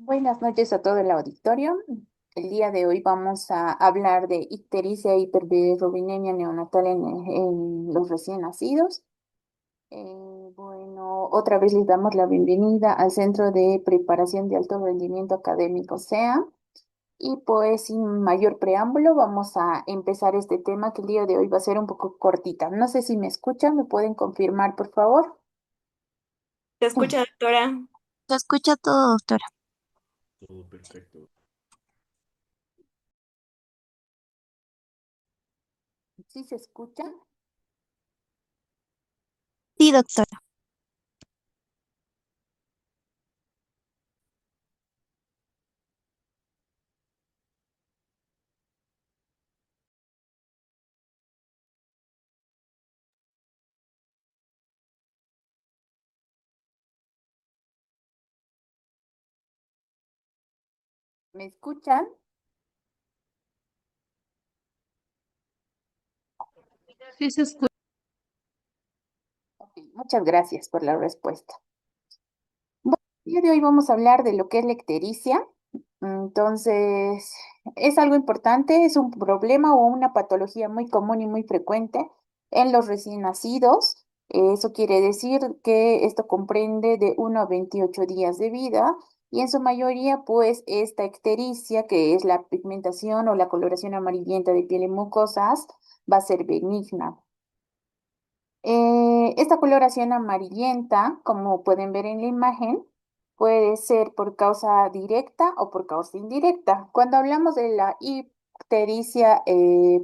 Buenas noches a todo el auditorio. El día de hoy vamos a hablar de ictericia e hiperbilirubinemia neonatal en los recién nacidos. Bueno, otra vez les damos la bienvenida al Centro de Preparación de Alto Rendimiento Académico SEA. Y pues sin mayor preámbulo vamos a empezar este tema que el día de hoy va a ser un poco cortita. No sé si me escuchan, ¿me pueden confirmar, por favor? ¿Te escucha, doctora? Se escucha todo, doctora. Todo perfecto. ¿Sí se escucha? Sí, doctora. ¿Me escuchan? Sí, se escucha. Ok, muchas gracias por la respuesta. Bueno, el día de hoy vamos a hablar de lo que es la ictericia. Entonces, es algo importante, es un problema o una patología muy común y muy frecuente en los recién nacidos. Eso quiere decir que esto comprende de 1 a 28 días de vida y en su mayoría, pues, esta ictericia, que es la pigmentación o la coloración amarillenta de piel y mucosas, va a ser benigna. Esta coloración amarillenta, como pueden ver en la imagen, puede ser por causa directa o por causa indirecta. Cuando hablamos de la ictericia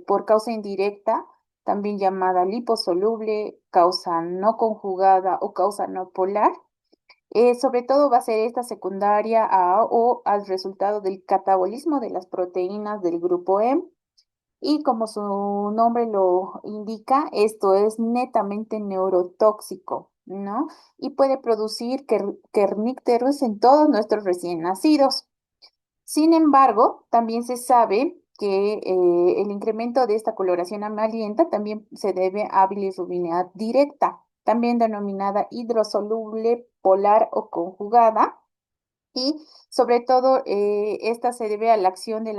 por causa indirecta, también llamada liposoluble, causa no conjugada o causa no polar, sobre todo va a ser esta secundaria o al resultado del catabolismo de las proteínas del grupo M y como su nombre lo indica, esto es netamente neurotóxico, ¿no? Y puede producir kernícteros en todos nuestros recién nacidos. Sin embargo, también se sabe que el incremento de esta coloración amarillenta también se debe a bilirrubina directa, también denominada hidrosoluble, polar o conjugada y sobre todo, esta se debe a la acción de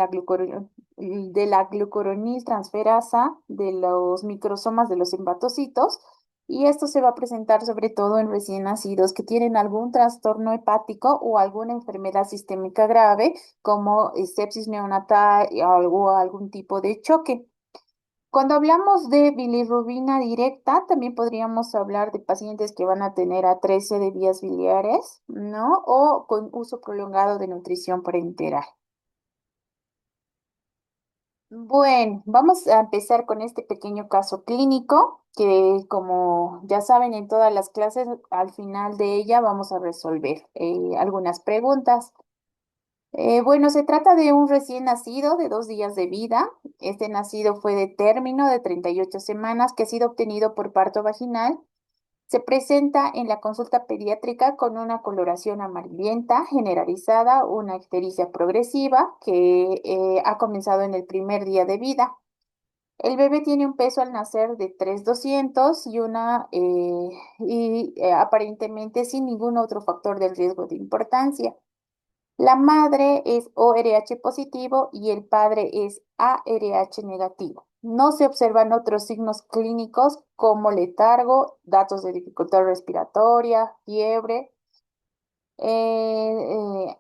de la glucuroniltransferasa de los microsomas de los hepatocitos. Y esto se va a presentar sobre todo en recién nacidos que tienen algún trastorno hepático o alguna enfermedad sistémica grave, como sepsis neonatal o algún tipo de choque. Cuando hablamos de bilirrubina directa, también podríamos hablar de pacientes que van a tener A13 de vías biliares, ¿no? O con uso prolongado de nutrición parenteral. Bueno, vamos a empezar con este pequeño caso clínico que, como ya saben, en todas las clases, al final de ella vamos a resolver algunas preguntas. Bueno, se trata de un recién nacido de 2 días de vida. Este nacido fue de término de 38 semanas que ha sido obtenido por parto vaginal. Se presenta en la consulta pediátrica con una coloración amarillenta generalizada, una ictericia progresiva que ha comenzado en el primer día de vida. El bebé tiene un peso al nacer de 3,200 y aparentemente sin ningún otro factor de riesgo de importancia. La madre es ORH positivo y el padre es ARH negativo. No se observan otros signos clínicos como letargo, datos de dificultad respiratoria, fiebre.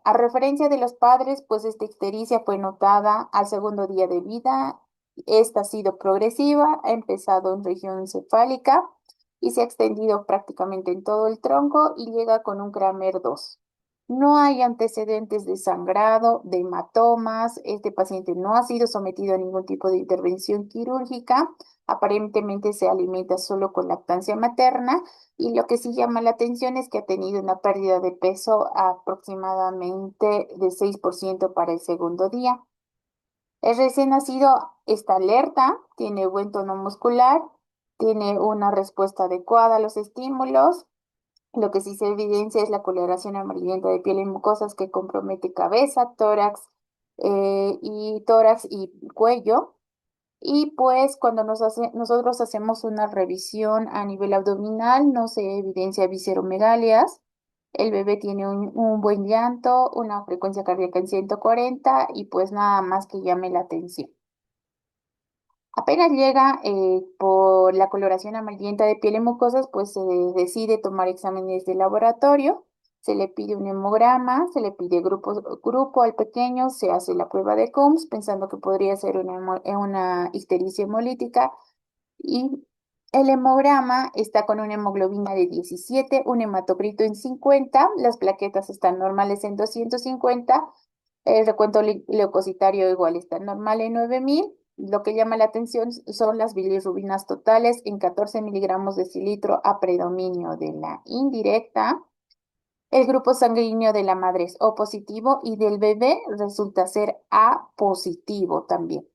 A referencia de los padres, pues esta ictericia fue notada al segundo día de vida. Esta ha sido progresiva, ha empezado en región cefálica y se ha extendido prácticamente en todo el tronco y llega con un Kramer 2. No hay antecedentes de sangrado, de hematomas. Este paciente no ha sido sometido a ningún tipo de intervención quirúrgica. Aparentemente se alimenta solo con lactancia materna y lo que sí llama la atención es que ha tenido una pérdida de peso aproximadamente de 6% para el segundo día. El recién nacido está alerta, tiene buen tono muscular, tiene una respuesta adecuada a los estímulos. Lo que sí se evidencia es la coloración amarillenta de piel y mucosas que compromete cabeza, tórax y cuello. Y pues cuando nosotros hacemos una revisión a nivel abdominal, no se evidencia visceromegalias. El bebé tiene un buen llanto, una frecuencia cardíaca en 140 y pues nada más que llame la atención. Apenas llega por la coloración amarillenta de piel y mucosas, pues se decide tomar exámenes de laboratorio, se le pide un hemograma, se le pide grupo al pequeño, se hace la prueba de Coombs pensando que podría ser una ictericia hemolítica y el hemograma está con una hemoglobina de 17, un hematocrito en 50, las plaquetas están normales en 250, el recuento leucocitario igual está normal en 9000. Lo que llama la atención son las bilirrubinas totales en 14 miligramos de cilitro a predominio de la indirecta. El grupo sanguíneo de la madre es O positivo y del bebé resulta ser A positivo también.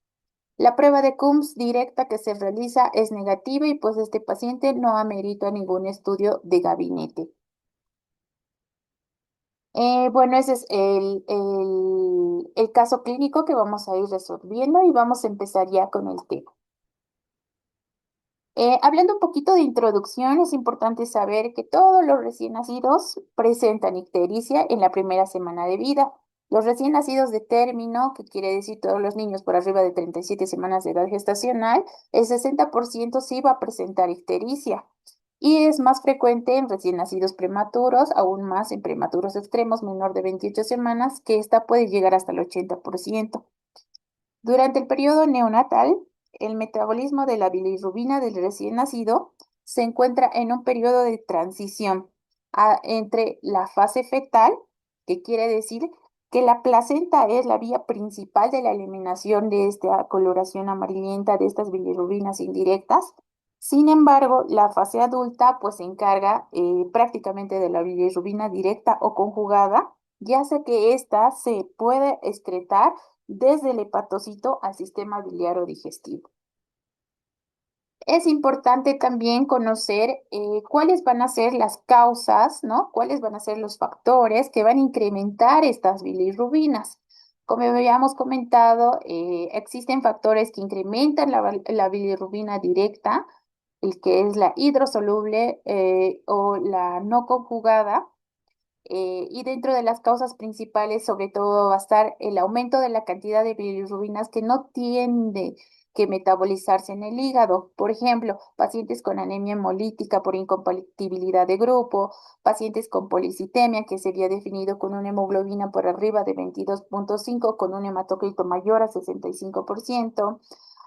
La prueba de Coombs directa que se realiza es negativa y pues este paciente no amerita ningún estudio de gabinete. Bueno, ese es el caso clínico que vamos a ir resolviendo y vamos a empezar ya con el tema. Hablando un poquito de introducción, es importante saber que todos los recién nacidos presentan ictericia en la primera semana de vida. Los recién nacidos de término, que quiere decir todos los niños por arriba de 37 semanas de edad gestacional, el 60% sí va a presentar ictericia. Y es más frecuente en recién nacidos prematuros, aún más en prematuros extremos menor de 28 semanas, que esta puede llegar hasta el 80%. Durante el periodo neonatal, el metabolismo de la bilirrubina del recién nacido se encuentra en un periodo de transición entre la fase fetal, que quiere decir que la placenta es la vía principal de la eliminación de esta coloración amarillenta de estas bilirrubinas indirectas. Sin embargo, la fase adulta pues se encarga prácticamente de la bilirrubina directa o conjugada, ya sea que ésta se puede excretar desde el hepatocito al sistema biliar o digestivo. Es importante también conocer cuáles van a ser las causas, ¿no? Cuáles van a ser los factores que van a incrementar estas bilirrubinas. Como habíamos comentado, existen factores que incrementan la bilirrubina directa, el que es la hidrosoluble o la no conjugada, y dentro de las causas principales, sobre todo, va a estar el aumento de la cantidad de bilirrubinas que no tiende que metabolizarse en el hígado. Por ejemplo, pacientes con anemia hemolítica por incompatibilidad de grupo, pacientes con policitemia, que sería definido con una hemoglobina por arriba de 22.5 con un hematocrito mayor a 65%,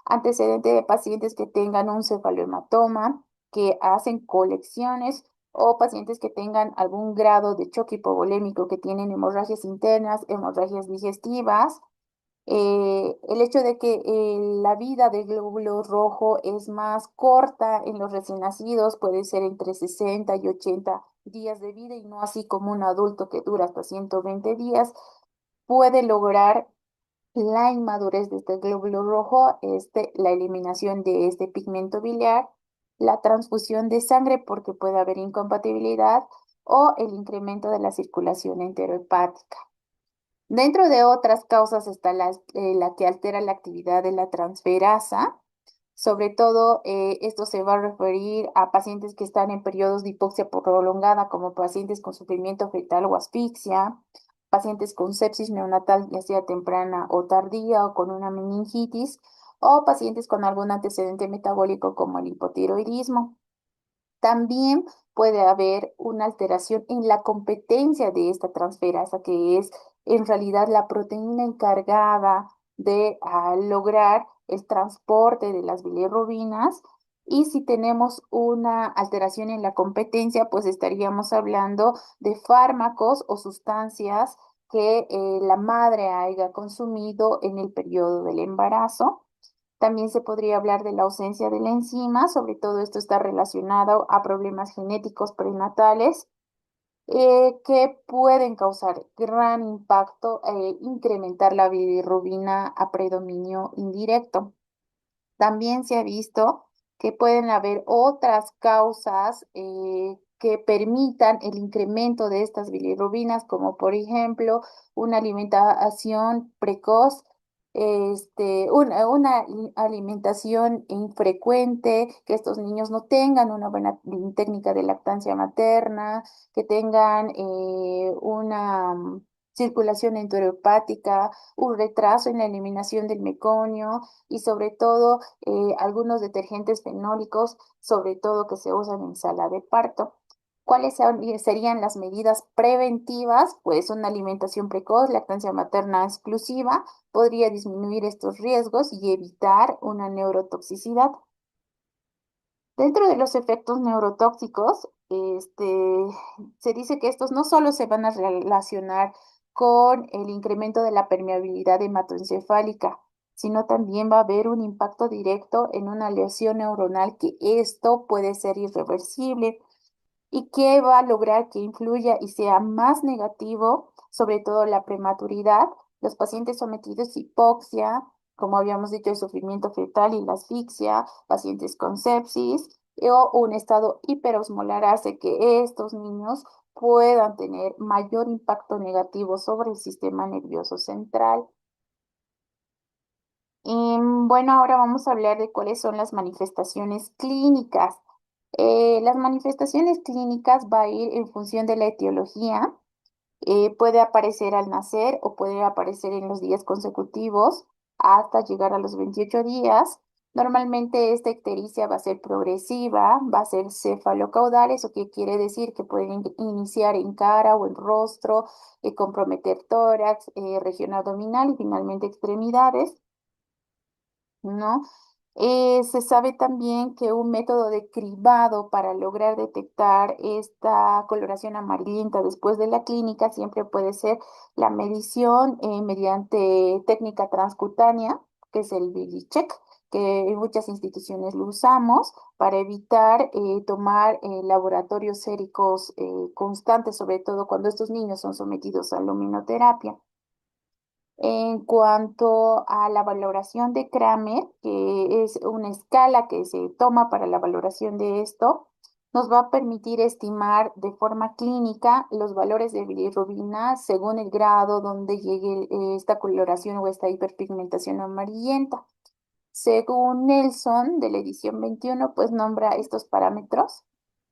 antecedente de pacientes que tengan un cefalohematoma, que hacen colecciones o pacientes que tengan algún grado de choque hipovolémico, que tienen hemorragias internas, hemorragias digestivas. El hecho de que la vida del glóbulo rojo es más corta en los recién nacidos, puede ser entre 60 y 80 días de vida y no así como un adulto que dura hasta 120 días, puede lograr la inmadurez de este glóbulo rojo, la eliminación de este pigmento biliar, la transfusión de sangre porque puede haber incompatibilidad o el incremento de la circulación enterohepática. Dentro de otras causas está la que altera la actividad de la transferasa. Sobre todo, esto se va a referir a pacientes que están en periodos de hipoxia prolongada, como pacientes con sufrimiento fetal o asfixia, pacientes con sepsis neonatal, ya sea temprana o tardía, o con una meningitis, o pacientes con algún antecedente metabólico como el hipotiroidismo. También puede haber una alteración en la competencia de esta transferasa, que es en realidad la proteína encargada de lograr el transporte de las bilirrubinas. Y si tenemos una alteración en la competencia, pues estaríamos hablando de fármacos o sustancias que la madre haya consumido en el periodo del embarazo. También se podría hablar de la ausencia de la enzima, sobre todo esto está relacionado a problemas genéticos prenatales que pueden causar gran impacto e incrementar la bilirrubina a predominio indirecto. También se ha visto que pueden haber otras causas que permitan el incremento de estas bilirrubinas, como por ejemplo una alimentación precoz, una alimentación infrecuente, que estos niños no tengan una buena técnica de lactancia materna, que tengan una circulación enterohepática, un retraso en la eliminación del meconio y sobre todo algunos detergentes fenólicos, sobre todo que se usan en sala de parto. ¿Serían las medidas preventivas? Pues una alimentación precoz, lactancia materna exclusiva, podría disminuir estos riesgos y evitar una neurotoxicidad. Dentro de los efectos neurotóxicos, se dice que estos no solo se van a relacionar con el incremento de la permeabilidad hematoencefálica, sino también va a haber un impacto directo en una lesión neuronal que esto puede ser irreversible y que va a lograr que influya y sea más negativo, sobre todo la prematuridad, los pacientes sometidos a hipoxia, como habíamos dicho, el sufrimiento fetal y la asfixia, pacientes con sepsis o un estado hiperosmolar hace que estos niños puedan tener mayor impacto negativo sobre el sistema nervioso central. Bueno, ahora vamos a hablar de cuáles son las manifestaciones clínicas. Las manifestaciones clínicas va a ir en función de la etiología. Puede aparecer al nacer o puede aparecer en los días consecutivos hasta llegar a los 28 días. Normalmente esta ictericia va a ser progresiva, va a ser cefalocaudal, eso que quiere decir que pueden iniciar en cara o en rostro, comprometer tórax, región abdominal y finalmente extremidades. ¿No? Se sabe también que un método de cribado para lograr detectar esta coloración amarillenta después de la clínica siempre puede ser la medición mediante técnica transcutánea, que es el Check, que en muchas instituciones lo usamos para evitar tomar laboratorios séricos constantes, sobre todo cuando estos niños son sometidos a luminoterapia. En cuanto a la valoración de Kramer, que es una escala que se toma para la valoración de esto, nos va a permitir estimar de forma clínica los valores de bilirrubina según el grado donde llegue esta coloración o esta hiperpigmentación amarillenta. Según Nelson, de la edición 21, pues nombra estos parámetros.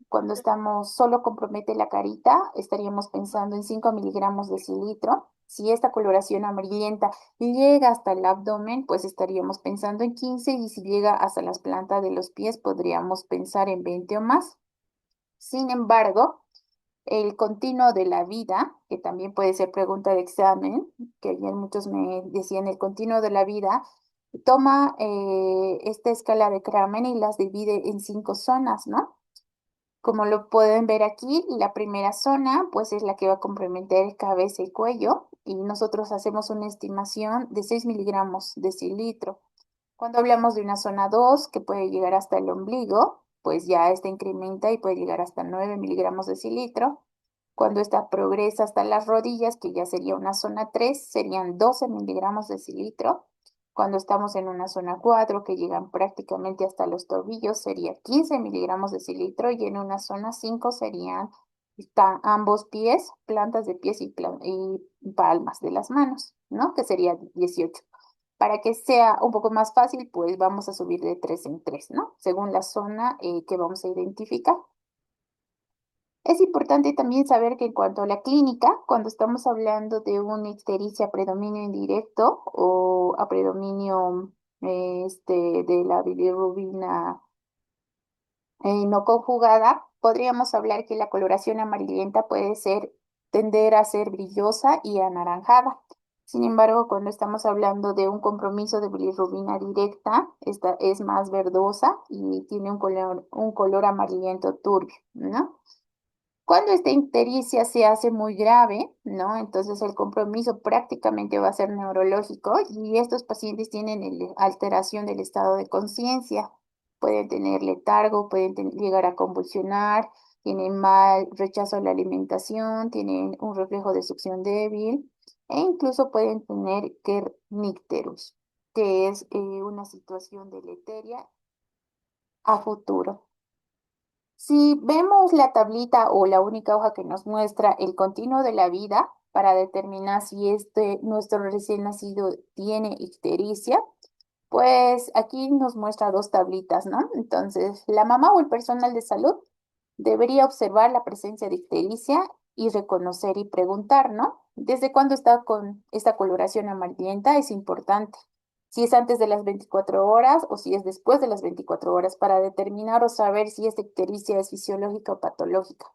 Cuando estamos solo compromete la carita, estaríamos pensando en 5 miligramos de cilitro. Si esta coloración amarillenta llega hasta el abdomen, pues estaríamos pensando en 15 y si llega hasta las plantas de los pies, podríamos pensar en 20 o más. Sin embargo, el continuo de la vida, que también puede ser pregunta de examen, que ayer muchos me decían el continuo de la vida, toma esta escala de Kramer y las divide en 5 zonas, ¿no? Como lo pueden ver aquí, la primera zona pues es la que va a comprometer cabeza y cuello y nosotros hacemos una estimación de 6 miligramos de cilitro. Cuando hablamos de una zona 2 que puede llegar hasta el ombligo, pues ya esta incrementa y puede llegar hasta 9 miligramos de cilitro. Cuando esta progresa hasta las rodillas, que ya sería una zona 3, serían 12 miligramos de cilitro. Cuando estamos en una zona 4, que llegan prácticamente hasta los tobillos, sería 15 miligramos de cilitro. Y en una zona 5 serían ambos pies, plantas de pies y palmas de las manos, ¿no? Que sería 18. Para que sea un poco más fácil, pues vamos a subir de 3 en 3, ¿no? Según la zona que vamos a identificar. Es importante también saber que en cuanto a la clínica, cuando estamos hablando de una ictericia a predominio indirecto o a predominio de la bilirrubina no conjugada, podríamos hablar que la coloración amarillenta puede tender a ser brillosa y anaranjada. Sin embargo, cuando estamos hablando de un compromiso de bilirrubina directa, esta es más verdosa y tiene un color amarillento turbio, ¿no? Cuando esta ictericia se hace muy grave, ¿no? Entonces el compromiso prácticamente va a ser neurológico y estos pacientes tienen alteración del estado de conciencia. Pueden tener letargo, pueden llegar a convulsionar, tienen mal rechazo a la alimentación, tienen un reflejo de succión débil e incluso pueden tener kernicterus, que es una situación deleteria a futuro. Si vemos la tablita o la única hoja que nos muestra el continuo de la vida, para determinar si nuestro recién nacido tiene ictericia, pues aquí nos muestra dos tablitas, ¿no? Entonces, la mamá o el personal de salud debería observar la presencia de ictericia y reconocer y preguntar, ¿no? ¿Desde cuándo está con esta coloración amarillenta? Es importante. Si es antes de las 24 horas o si es después de las 24 horas para determinar o saber si esta ictericia es fisiológica o patológica.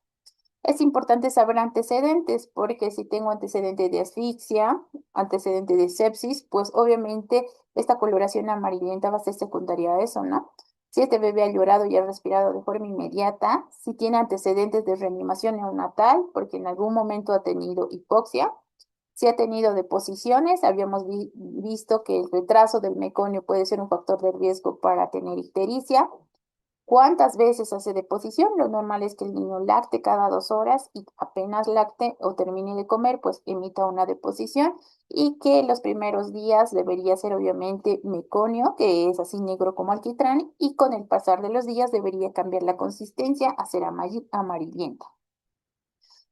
Es importante saber antecedentes, porque si tengo antecedente de asfixia, antecedente de sepsis, pues obviamente esta coloración amarillenta va a ser secundaria a eso, ¿no? Si este bebé ha llorado y ha respirado de forma inmediata, si tiene antecedentes de reanimación neonatal, porque en algún momento ha tenido hipoxia, si ha tenido deposiciones, habíamos visto que el retraso del meconio puede ser un factor de riesgo para tener ictericia. ¿Cuántas veces hace deposición? Lo normal es que el niño lacte cada 2 horas y apenas lacte o termine de comer, pues emita una deposición y que los primeros días debería ser obviamente meconio, que es así negro como alquitrán, y con el pasar de los días debería cambiar la consistencia a ser amarillenta.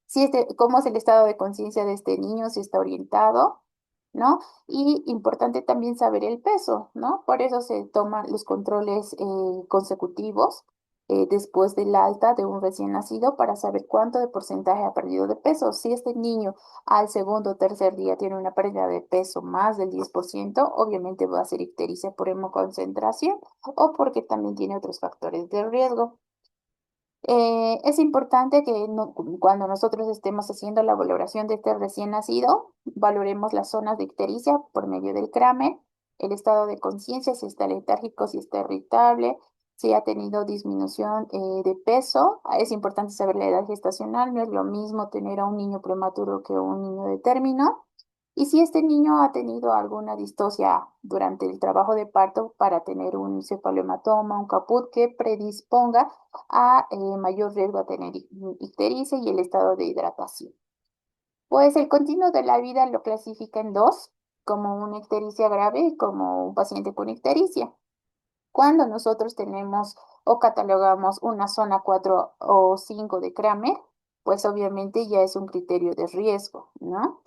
Si cómo es el estado de conciencia de este niño, si está orientado, ¿no? Y importante también saber el peso, ¿no? Por eso se toman los controles consecutivos después del alta de un recién nacido para saber cuánto de porcentaje ha perdido de peso. Si este niño al segundo o tercer día tiene una pérdida de peso más del 10%, obviamente va a ser ictericia por hemoconcentración o porque también tiene otros factores de riesgo. Es importante que cuando nosotros estemos haciendo la valoración de este recién nacido, valoremos las zonas de ictericia por medio del CRAME, el estado de conciencia, si está letárgico, si está irritable, si ha tenido disminución de peso. Es importante saber la edad gestacional, no es lo mismo tener a un niño prematuro que un niño de término. Y si este niño ha tenido alguna distocia durante el trabajo de parto para tener un cefalohematoma, un caput que predisponga a mayor riesgo a tener ictericia y el estado de hidratación. Pues el continuo de la vida lo clasifica en dos, como una ictericia grave y como un paciente con ictericia. Cuando nosotros tenemos o catalogamos una zona 4 o 5 de Kramer, pues obviamente ya es un criterio de riesgo, ¿no?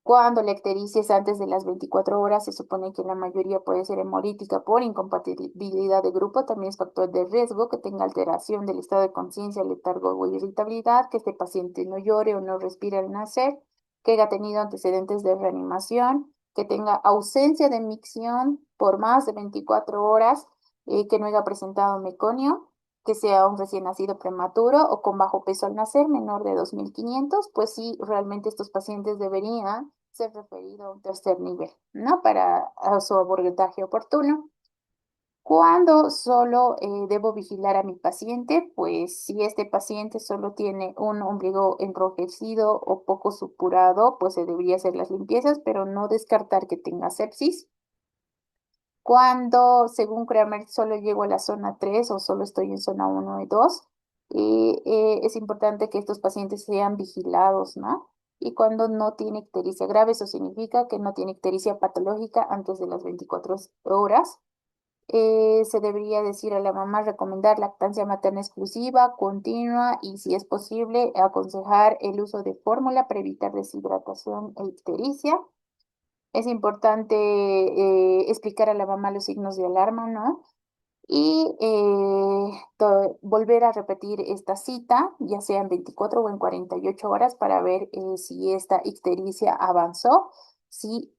Cuando la ictericia es antes de las 24 horas, se supone que la mayoría puede ser hemolítica por incompatibilidad de grupo, también es factor de riesgo que tenga alteración del estado de conciencia, letargo o irritabilidad, que este paciente no llore o no respire al nacer, que haya tenido antecedentes de reanimación, que tenga ausencia de micción por más de 24 horas, que no haya presentado meconio, que sea un recién nacido prematuro o con bajo peso al nacer, menor de 2.500, pues sí, realmente estos pacientes deberían ser referidos a un tercer nivel, ¿no? Para su abordaje oportuno. Cuando solo debo vigilar a mi paciente, pues si este paciente solo tiene un ombligo enrojecido o poco supurado, pues se debería hacer las limpiezas, pero no descartar que tenga sepsis. Cuando, según Kramer, solo llego a la zona 3 o solo estoy en zona 1 y 2, es importante que estos pacientes sean vigilados, ¿no? Y cuando no tiene ictericia grave, eso significa que no tiene ictericia patológica antes de las 24 horas. Se debería decir a la mamá recomendar lactancia materna exclusiva, continua y, si es posible, aconsejar el uso de fórmula para evitar deshidratación e ictericia. Es importante explicar a la mamá los signos de alarma, ¿no? Y volver a repetir esta cita, ya sea en 24 o en 48 horas, para ver si esta ictericia avanzó, si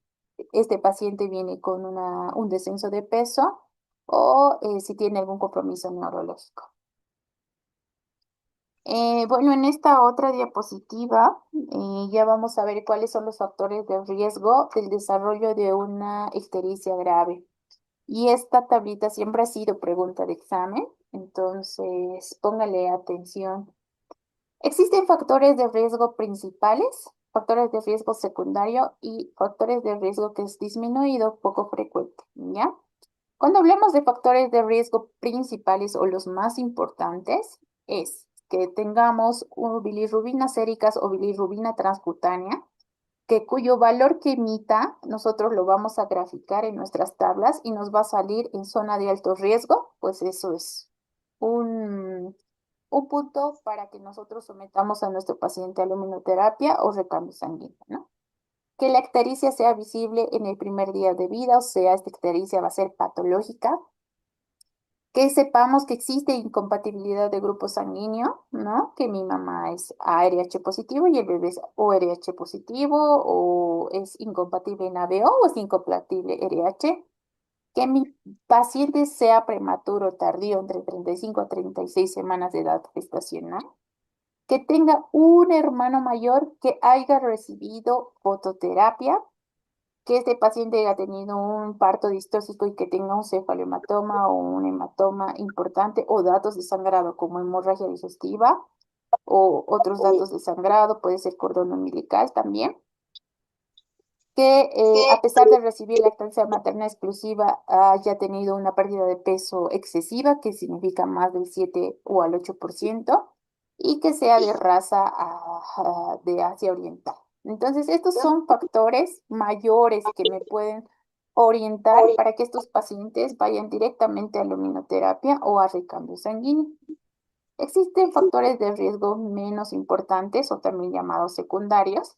este paciente viene con un descenso de peso o si tiene algún compromiso neurológico. Bueno, en esta otra diapositiva ya vamos a ver cuáles son los factores de riesgo del desarrollo de una ictericia grave. Y esta tablita siempre ha sido pregunta de examen, entonces póngale atención. Existen factores de riesgo principales, factores de riesgo secundario y factores de riesgo que es disminuido, poco frecuente, ¿ya? Cuando hablamos de factores de riesgo principales o los más importantes, es que tengamos bilirrubina séricas o bilirrubina transcutánea, cuyo valor que emita nosotros lo vamos a graficar en nuestras tablas y nos va a salir en zona de alto riesgo, pues eso es un punto para que nosotros sometamos a nuestro paciente a luminoterapia o recambio sanguíneo, ¿no? Que la ictericia sea visible en el primer día de vida, o sea, esta ictericia va a ser patológica. Que sepamos que existe incompatibilidad de grupo sanguíneo, ¿no? Que mi mamá es ARH positivo y el bebé es ORH positivo, o es incompatible en ABO o es incompatible RH. Que mi paciente sea prematuro o tardío entre 35 a 36 semanas de edad gestacional. Que tenga un hermano mayor que haya recibido fototerapia, que este paciente haya tenido un parto distóxico y que tenga un cefalohematoma o un hematoma importante, o datos de sangrado como hemorragia digestiva o otros datos de sangrado, puede ser cordón umbilical también. Que a pesar de recibir lactancia materna exclusiva haya tenido una pérdida de peso excesiva, que significa más del 7 o al 8%, y que sea de raza de Asia Oriental. Entonces, estos son factores mayores que me pueden orientar para que estos pacientes vayan directamente a luminoterapia o a recambio sanguíneo. Existen factores de riesgo menos importantes o también llamados secundarios.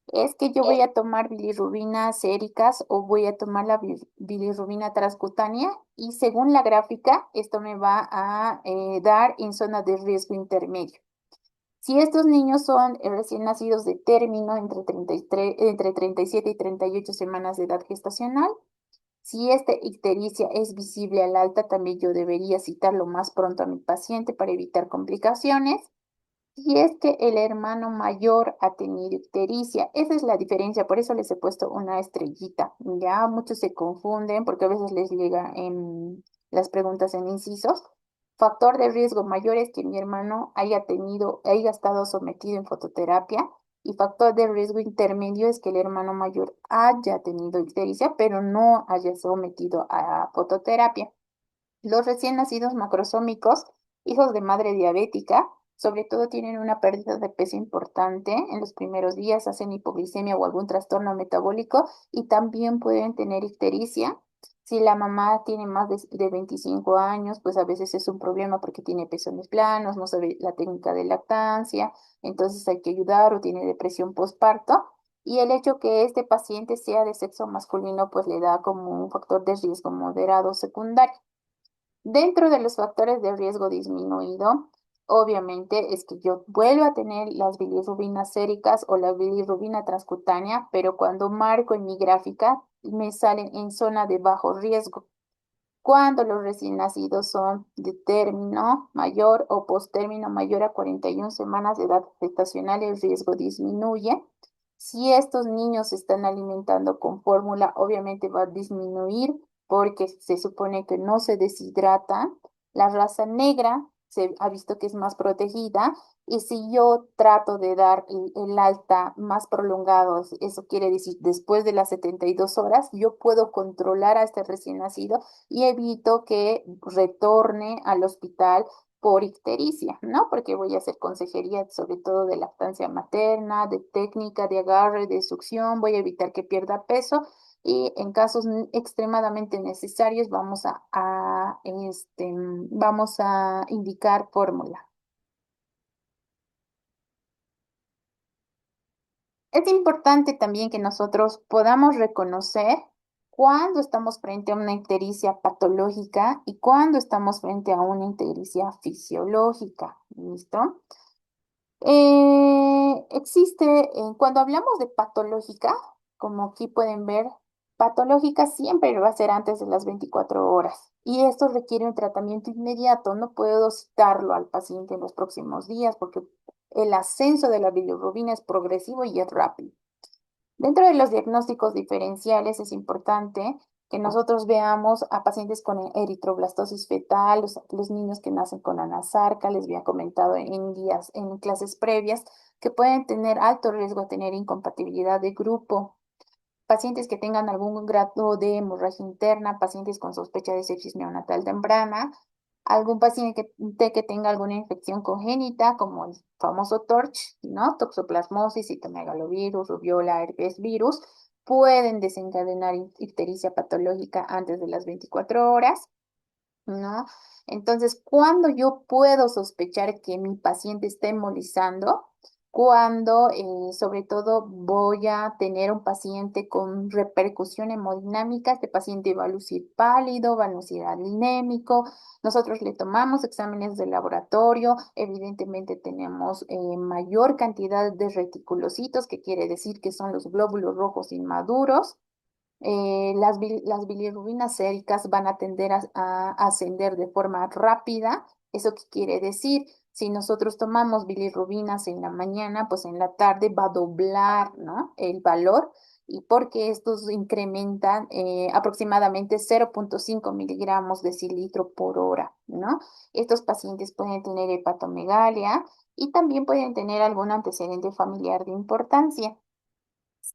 Es que yo voy a tomar bilirrubinas séricas o voy a tomar la bilirrubina transcutánea, y según la gráfica, esto me va a dar en zona de riesgo intermedio. Si estos niños son recién nacidos de término entre 37 y 38 semanas de edad gestacional, si esta ictericia es visible al alta, también yo debería citarlo más pronto a mi paciente para evitar complicaciones. Si es que el hermano mayor ha tenido ictericia, esa es la diferencia, por eso les he puesto una estrellita. Ya muchos se confunden porque a veces les llega en las preguntas en incisos. Factor de riesgo mayor es que mi hermano haya estado sometido en fototerapia, y factor de riesgo intermedio es que el hermano mayor haya tenido ictericia, pero no haya sometido a fototerapia. Los recién nacidos macrosómicos, hijos de madre diabética, sobre todo tienen una pérdida de peso importante en los primeros días, hacen hipoglicemia o algún trastorno metabólico, y también pueden tener ictericia. Si la mamá tiene más de 25 años, pues a veces es un problema porque tiene pezones planos, no sabe la técnica de lactancia, entonces hay que ayudar, o tiene depresión postparto. Y el hecho que este paciente sea de sexo masculino, pues le da como un factor de riesgo moderado secundario. Dentro de los factores de riesgo disminuido, obviamente, es que yo vuelva a tener las bilirrubinas séricas o la bilirrubina transcutánea, pero cuando marco en mi gráfica me salen en zona de bajo riesgo. Cuando los recién nacidos son de término mayor o posttérmino mayor a 41 semanas de edad gestacional, el riesgo disminuye. Si estos niños se están alimentando con fórmula, obviamente va a disminuir porque se supone que no se deshidratan. La raza negra se ha visto que es más protegida, y si yo trato de dar el alta más prolongado, eso quiere decir después de las 72 horas, yo puedo controlar a este recién nacido y evito que retorne al hospital por ictericia, ¿no? Porque voy a hacer consejería sobre todo de lactancia materna, de técnica de agarre, de succión, voy a evitar que pierda peso, y en casos extremadamente necesarios vamos a indicar fórmula. Es importante también que nosotros podamos reconocer cuándo estamos frente a una ictericia patológica y cuándo estamos frente a una ictericia fisiológica. ¿Listo? Cuando hablamos de patológica, como aquí pueden ver, patológica siempre va a ser antes de las 24 horas. Y esto requiere un tratamiento inmediato. No puedo citarlo al paciente en los próximos días porque el ascenso de la bilirrubina es progresivo y es rápido. Dentro de los diagnósticos diferenciales es importante que nosotros veamos a pacientes con eritroblastosis fetal, los niños que nacen con anasarca, les había comentado en clases previas, que pueden tener alto riesgo a tener incompatibilidad de grupo, pacientes que tengan algún grado de hemorragia interna, pacientes con sospecha de sepsis neonatal temprana, algún paciente que tenga alguna infección congénita, como el famoso TORCH, ¿no? Toxoplasmosis, citomegalovirus, rubiola, herpes virus, pueden desencadenar ictericia patológica antes de las 24 horas, ¿no? Entonces, ¿cuándo yo puedo sospechar que mi paciente está embolizando? cuando sobre todo voy a tener un paciente con repercusión hemodinámica. Este paciente va a lucir pálido, va a lucir anémico. Nosotros le tomamos exámenes de laboratorio, evidentemente tenemos mayor cantidad de reticulocitos, que quiere decir que son los glóbulos rojos inmaduros. Las bilirrubinas séricas van a tender a ascender de forma rápida. ¿Eso qué quiere decir? Si nosotros tomamos bilirrubinas en la mañana, pues en la tarde va a doblar, ¿no? El valor, y porque estos incrementan aproximadamente 0,5 miligramos de cilitro por hora, ¿no? Estos pacientes pueden tener hepatomegalia y también pueden tener algún antecedente familiar de importancia.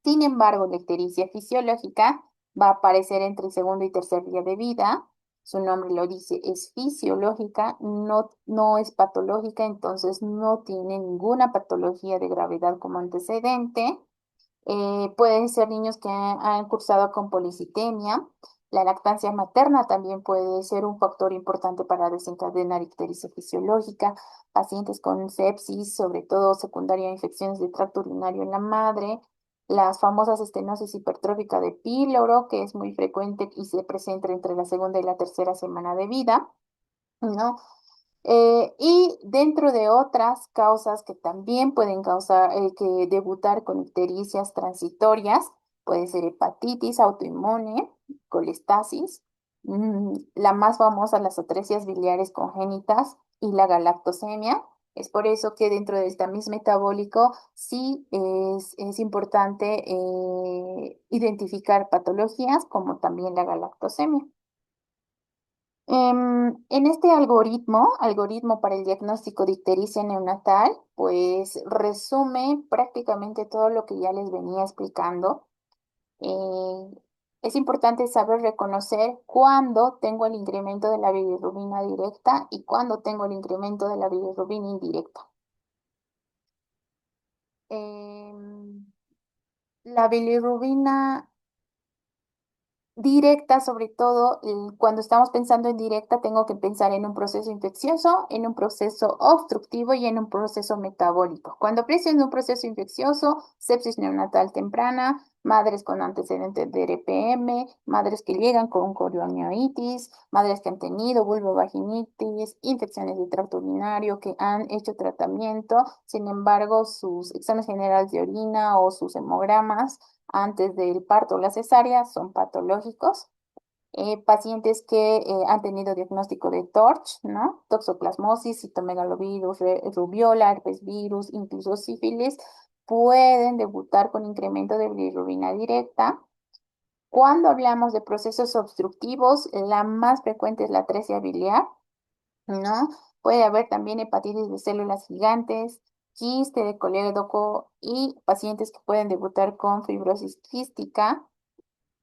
Sin embargo, la ictericia fisiológica va a aparecer entre el segundo y tercer día de vida. Su nombre lo dice, es fisiológica, no es patológica, entonces no tiene ninguna patología de gravedad como antecedente. Pueden ser niños que han cursado con policitemia. La lactancia materna también puede ser un factor importante para desencadenar ictericia fisiológica. Pacientes con sepsis, sobre todo secundaria a infecciones de tracto urinario en la madre. Las famosas estenosis hipertrófica de píloro, que es muy frecuente y se presenta entre la segunda y la tercera semana de vida, ¿no? Y dentro de otras causas que también pueden causar, que debutar con ictericias transitorias, puede ser hepatitis autoinmune, colestasis, la más famosa, las atresias biliares congénitas y la galactosemia. Es por eso que dentro del tamiz metabólico sí es importante identificar patologías como también la galactosemia. En este algoritmo para el diagnóstico de ictericia neonatal, pues resume prácticamente todo lo que ya les venía explicando. Eh, es importante saber reconocer cuándo tengo el incremento de la bilirrubina directa y cuándo tengo el incremento de la bilirrubina indirecta. Em, la bilirrubina directa, sobre todo, cuando estamos pensando en directa, tengo que pensar en un proceso infeccioso, en un proceso obstructivo y en un proceso metabólico. Cuando pienso en un proceso infeccioso, sepsis neonatal temprana, madres con antecedentes de RPM, madres que llegan con coriomiositis, madres que han tenido vulvovaginitis, infecciones de tracto urinario, que han hecho tratamiento, sin embargo, sus exámenes generales de orina o sus hemogramas antes del parto o la cesárea son patológicos. Pacientes que han tenido diagnóstico de TORCH, ¿no? Toxoplasmosis, citomegalovirus, rubiola, herpes virus, incluso sífilis, pueden debutar con incremento de bilirrubina directa. Cuando hablamos de procesos obstructivos, la más frecuente es la atresia biliar, ¿no? Puede haber también hepatitis de células gigantes, quiste de colédoco y pacientes que pueden debutar con fibrosis quística.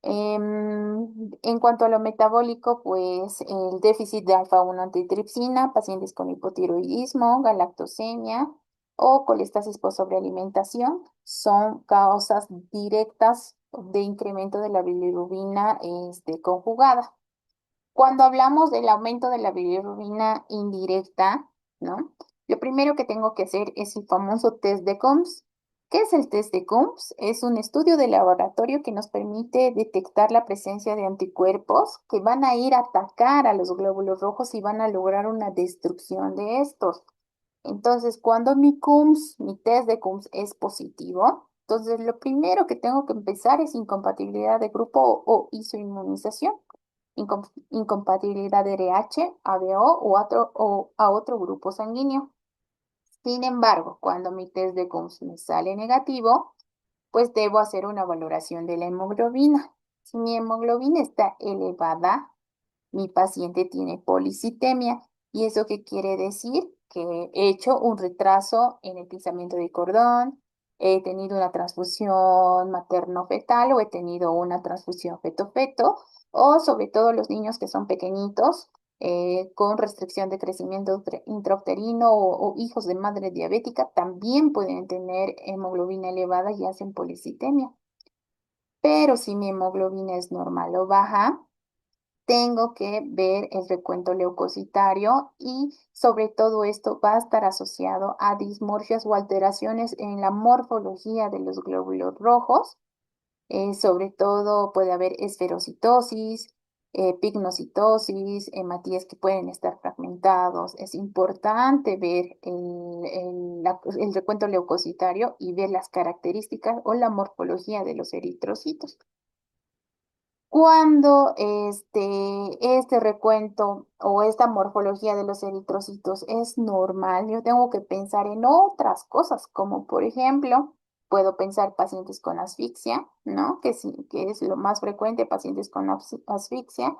En cuanto a lo metabólico, pues el déficit de alfa-1 antitripsina, pacientes con hipotiroidismo, galactosemia o colestasis por sobrealimentación son causas directas de incremento de la bilirrubina conjugada. Cuando hablamos del aumento de la bilirrubina indirecta, ¿no? Lo primero que tengo que hacer es el famoso test de Coombs. ¿Qué es el test de Coombs? Es un estudio de laboratorio que nos permite detectar la presencia de anticuerpos que van a ir a atacar a los glóbulos rojos y van a lograr una destrucción de estos. Entonces, cuando mi test de Coombs es positivo, entonces lo primero que tengo que empezar es incompatibilidad de grupo o isoinmunización, incompatibilidad de RH, ABO o a otro grupo sanguíneo. Sin embargo, cuando mi test de Coombs me sale negativo, pues debo hacer una valoración de la hemoglobina. Si mi hemoglobina está elevada, mi paciente tiene policitemia. ¿Y eso qué quiere decir? Que he hecho un retraso en el pisamiento de cordón, he tenido una transfusión materno-fetal o he tenido una transfusión feto-feto, o sobre todo los niños que son pequeñitos, con restricción de crecimiento intrauterino o hijos de madre diabética, también pueden tener hemoglobina elevada y hacen policitemia. Pero si mi hemoglobina es normal o baja, tengo que ver el recuento leucocitario y sobre todo esto va a estar asociado a dismorfias o alteraciones en la morfología de los glóbulos rojos. Sobre todo puede haber esferocitosis, pignocitosis, hematías que pueden estar fragmentados. Es importante ver el recuento leucocitario y ver las características o la morfología de los eritrocitos. Cuando este recuento o esta morfología de los eritrocitos es normal, yo tengo que pensar en otras cosas, como por ejemplo, puedo pensar pacientes con asfixia, ¿no? Que, sí, que es lo más frecuente, pacientes con asfixia,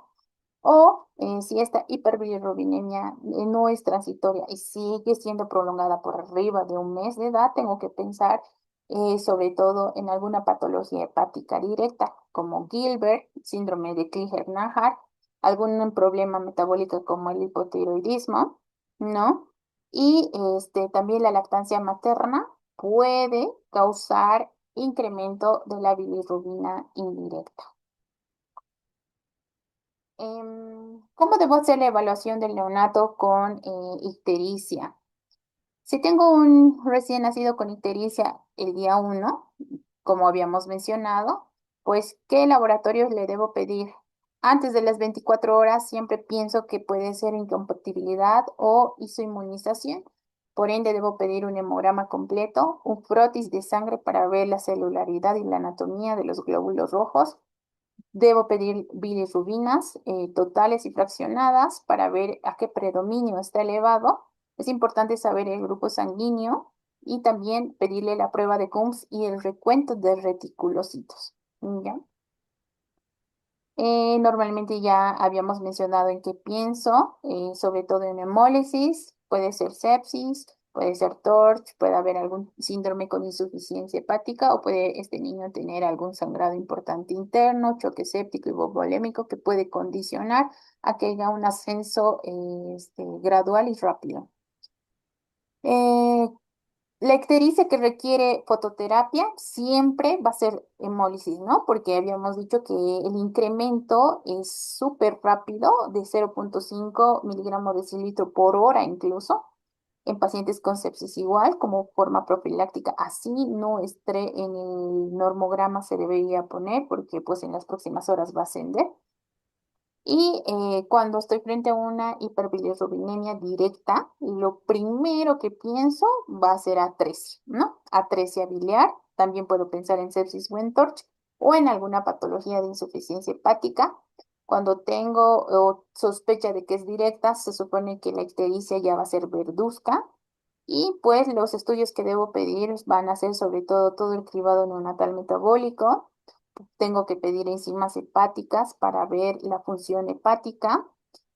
o si esta hiperbilirrubinemia no es transitoria y sigue siendo prolongada por arriba de un mes de edad, tengo que pensar sobre todo en alguna patología hepática directa, como Gilbert, síndrome de Klinger-Najar, algún problema metabólico como el hipotiroidismo, ¿no? Y también la lactancia materna puede causar incremento de la bilirrubina indirecta. ¿Cómo debo hacer la evaluación del neonato con ictericia? Si tengo un recién nacido con ictericia el día 1, como habíamos mencionado, pues, ¿qué laboratorios le debo pedir? Antes de las 24 horas siempre pienso que puede ser incompatibilidad o isoinmunización. Por ende, debo pedir un hemograma completo, un frotis de sangre para ver la celularidad y la anatomía de los glóbulos rojos. Debo pedir bilirrubinas totales y fraccionadas para ver a qué predominio está elevado. Es importante saber el grupo sanguíneo y también pedirle la prueba de Coombs y el recuento de reticulocitos. ¿Ya? Normalmente ya habíamos mencionado en qué pienso, sobre todo en hemólisis, puede ser sepsis, puede ser TORCH, puede haber algún síndrome con insuficiencia hepática o puede este niño tener algún sangrado importante interno, choque séptico y hipovolémico que puede condicionar a que haya un ascenso gradual y rápido. Eh, la ictericia que requiere fototerapia siempre va a ser hemólisis, ¿no? Porque habíamos dicho que el incremento es súper rápido, de 0,5 miligramos decilitro por hora incluso, en pacientes con sepsis igual, como forma profiláctica. Así no esté en el normograma se debería poner porque pues en las próximas horas va a ascender. Y cuando estoy frente a una hiperbilirrubinemia directa, lo primero que pienso va a ser atresia, ¿no? Atresia biliar, también puedo pensar en sepsis Wentorch o en alguna patología de insuficiencia hepática. Cuando tengo sospecha de que es directa, se supone que la ictericia ya va a ser verduzca. Y pues los estudios que debo pedir van a ser sobre todo el cribado neonatal metabólico. Tengo que pedir enzimas hepáticas para ver la función hepática.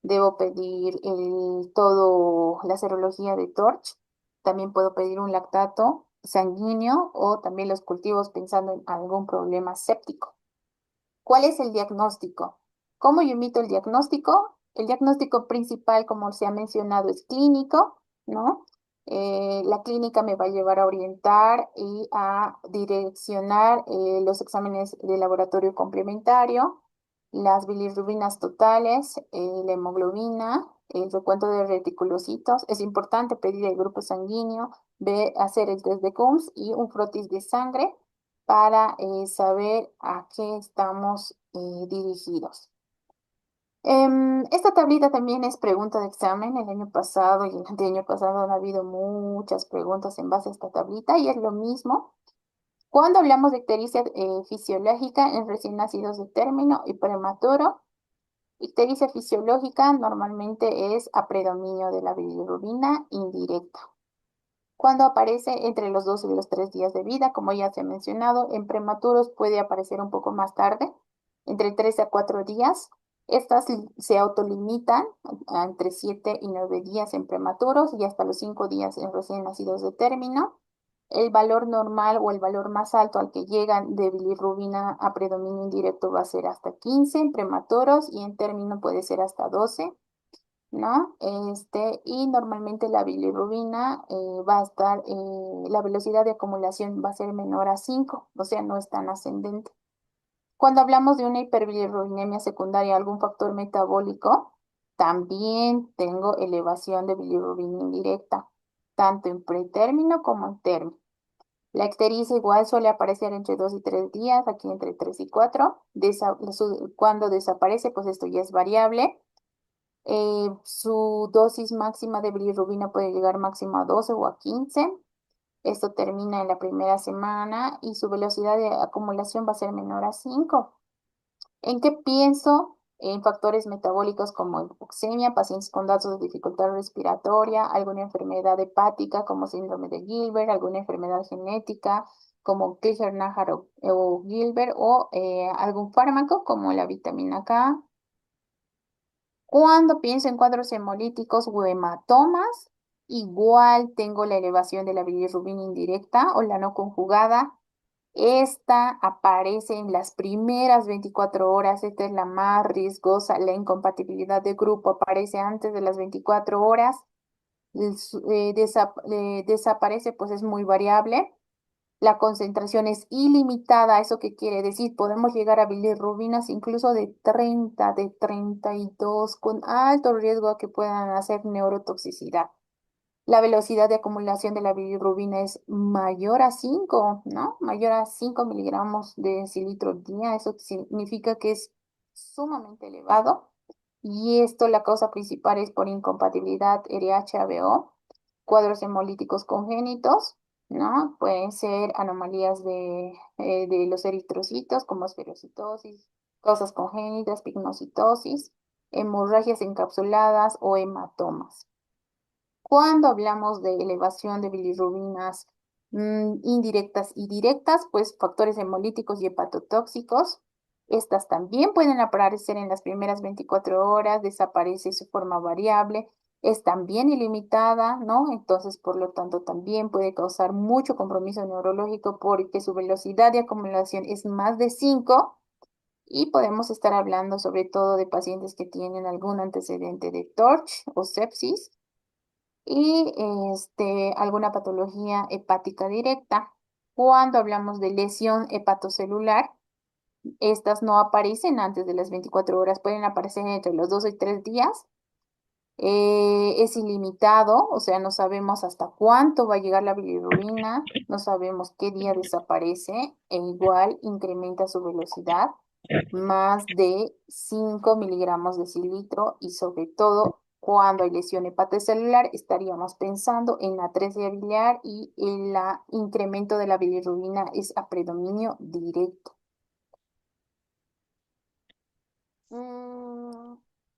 Debo pedir todo la serología de TORCH. También puedo pedir un lactato sanguíneo o también los cultivos pensando en algún problema séptico. ¿Cuál es el diagnóstico? ¿Cómo yo emito el diagnóstico? El diagnóstico principal, como se ha mencionado, es clínico, ¿no? La clínica me va a llevar a orientar y a direccionar los exámenes de laboratorio complementario, las bilirrubinas totales, la hemoglobina, el recuento de reticulocitos. Es importante pedir el grupo sanguíneo, hacer el test de Coombs y un frotis de sangre para saber a qué estamos dirigidos. Esta tablita también es pregunta de examen. El año pasado y el año pasado han habido muchas preguntas en base a esta tablita y es lo mismo. Cuando hablamos de ictericia fisiológica en recién nacidos de término y prematuro, ictericia fisiológica normalmente es a predominio de la bilirrubina indirecta. Cuando aparece entre los 2 y los 3 días de vida, como ya se ha mencionado, en prematuros puede aparecer un poco más tarde, entre 3 a 4 días. Estas se autolimitan entre 7 y 9 días en prematuros y hasta los 5 días en recién nacidos de término. El valor normal o el valor más alto al que llegan de bilirrubina a predominio indirecto va a ser hasta 15 en prematuros y en término puede ser hasta 12. ¿No? Y normalmente la bilirrubina va a estar, la velocidad de acumulación va a ser menor a 5, o sea, no es tan ascendente. Cuando hablamos de una hiperbilirrubinemia secundaria, algún factor metabólico, también tengo elevación de bilirrubina indirecta, tanto en pretérmino como en término. La ictericia igual suele aparecer entre 2 y 3 días, aquí entre 3 y 4. Cuando desaparece, pues esto ya es variable. Su dosis máxima de bilirrubina puede llegar máximo a 12 o a 15. Esto termina en la primera semana y su velocidad de acumulación va a ser menor a 5. ¿En qué pienso? En factores metabólicos como hipoxemia, pacientes con datos de dificultad respiratoria, alguna enfermedad hepática como síndrome de Gilbert, alguna enfermedad genética como Klinger-Najar o Gilbert o algún fármaco como la vitamina K. Cuando pienso en cuadros hemolíticos o hematomas, igual tengo la elevación de la bilirrubina indirecta o la no conjugada. Esta aparece en las primeras 24 horas, esta es la más riesgosa, la incompatibilidad de grupo aparece antes de las 24 horas, desaparece, pues es muy variable. La concentración es ilimitada, ¿eso qué quiere decir? Podemos llegar a bilirrubinas incluso de 30, de 32, con alto riesgo a que puedan hacer neurotoxicidad. La velocidad de acumulación de la bilirrubina es mayor a 5, ¿no? Mayor a 5 miligramos de cilitro al día. Eso significa que es sumamente elevado. Y esto, la causa principal es por incompatibilidad RH-ABO, cuadros hemolíticos congénitos, ¿no? Pueden ser anomalías de los eritrocitos, como esferocitosis, causas congénitas, pignocitosis, hemorragias encapsuladas o hematomas. Cuando hablamos de elevación de bilirrubinas indirectas y directas, pues factores hemolíticos y hepatotóxicos, estas también pueden aparecer en las primeras 24 horas, desaparece su forma variable, es también ilimitada, ¿no? Entonces, por lo tanto, también puede causar mucho compromiso neurológico porque su velocidad de acumulación es más de 5 y podemos estar hablando sobre todo de pacientes que tienen algún antecedente de TORCH o sepsis y alguna patología hepática directa. Cuando hablamos de lesión hepatocelular, estas no aparecen antes de las 24 horas, pueden aparecer entre los 2 y 3 días. Es ilimitado, o sea, no sabemos hasta cuánto va a llegar la bilirrubina, no sabemos qué día desaparece e igual incrementa su velocidad más de 5 miligramos de cilitro y sobre todo cuando hay lesión hepatocelular estaríamos pensando en la atresia biliar y el incremento de la bilirrubina es a predominio directo. Mm,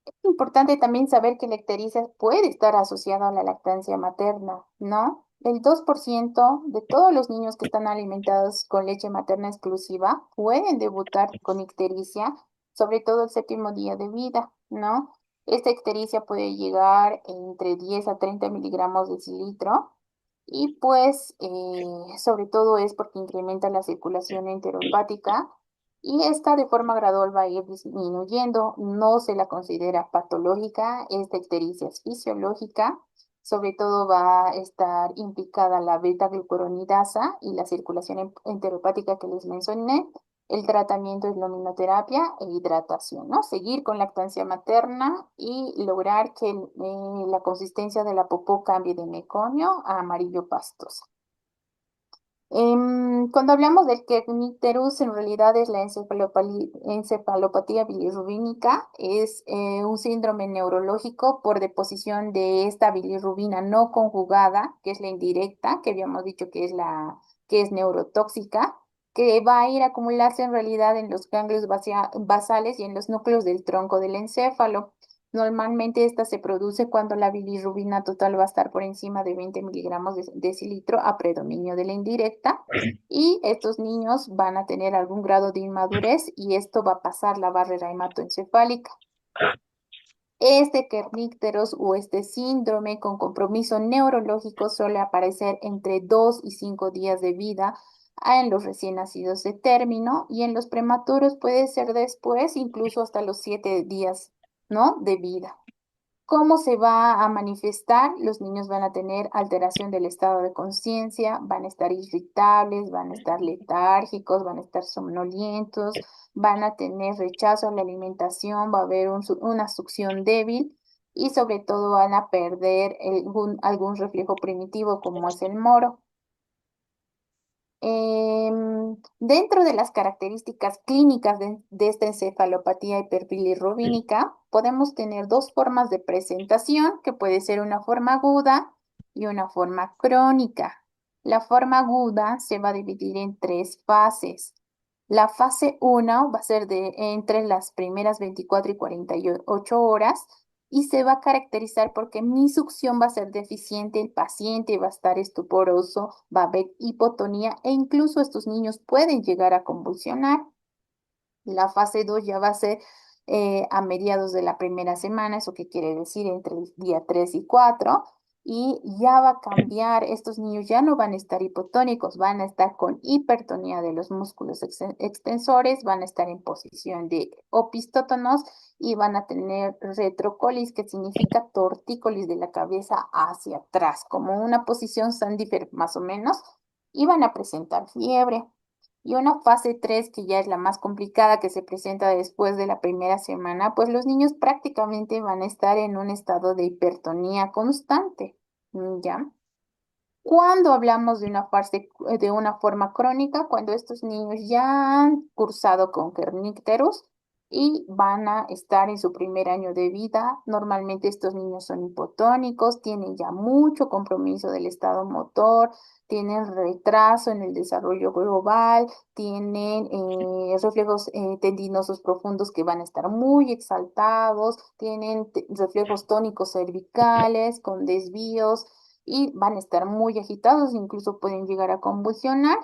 es importante también saber que la ictericia puede estar asociada a la lactancia materna, ¿no? El 2% de todos los niños que están alimentados con leche materna exclusiva pueden debutar con ictericia, sobre todo el séptimo día de vida, ¿no? Esta ictericia puede llegar entre 10 a 30 miligramos de cilitro y pues sobre todo es porque incrementa la circulación enterohepática y esta de forma gradual va a ir disminuyendo, no se la considera patológica, esta ictericia es fisiológica, sobre todo va a estar implicada la beta-glucuronidasa y la circulación enteropática que les mencioné. El tratamiento es luminoterapia e hidratación, ¿no? Seguir con lactancia materna y lograr que la consistencia de la popó cambie de meconio a amarillo pastoso. Cuando hablamos del kernicterus, en realidad es la encefalopatía bilirrubínica, es un síndrome neurológico por deposición de esta bilirrubina no conjugada, que es la indirecta, que habíamos dicho que es que es neurotóxica, que va a ir a acumularse en realidad en los ganglios basales y en los núcleos del tronco del encéfalo. Normalmente esta se produce cuando la bilirrubina total va a estar por encima de 20 miligramos de decilitro a predominio de la indirecta y estos niños van a tener algún grado de inmadurez y esto va a pasar la barrera hematoencefálica. Este kernícteros o este síndrome con compromiso neurológico suele aparecer entre 2 y 5 días de vida en los recién nacidos de término y en los prematuros puede ser después, incluso hasta los 7 días, ¿no? de vida. ¿Cómo se va a manifestar? Los niños van a tener alteración del estado de conciencia, van a estar irritables, van a estar letárgicos, van a estar somnolientos, van a tener rechazo a la alimentación, va a haber una succión débil y sobre todo van a perder algún reflejo primitivo como es el moro. Dentro de las características clínicas de esta encefalopatía hiperbilirrubínica, podemos tener dos formas de presentación, que puede ser una forma aguda y una forma crónica. La forma aguda se va a dividir en tres fases. La fase 1 va a ser de entre las primeras 24 y 48 horas y se va a caracterizar porque mi succión va a ser deficiente, el paciente va a estar estuporoso, va a haber hipotonía e incluso estos niños pueden llegar a convulsionar. La fase 2 ya va a ser a mediados de la primera semana, eso que quiere decir entre el día 3 y 4, y ya va a cambiar, estos niños ya no van a estar hipotónicos, van a estar con hipertonía de los músculos extensores, van a estar en posición de opistótonos y van a tener retrocolis, que significa tortícolis de la cabeza hacia atrás, como una posición Sandifer más o menos, y van a presentar fiebre. Y una fase 3 que ya es la más complicada, que se presenta después de la primera semana, pues los niños prácticamente van a estar en un estado de hipertonía constante, ¿ya? Cuando hablamos de una fase, de una forma crónica, cuando estos niños ya han cursado con kernicterus y van a estar en su primer año de vida, normalmente estos niños son hipotónicos, tienen ya mucho compromiso del estado motor, tienen retraso en el desarrollo global, tienen reflejos tendinosos profundos que van a estar muy exaltados, tienen reflejos tónicos cervicales con desvíos y van a estar muy agitados, incluso pueden llegar a convulsionar.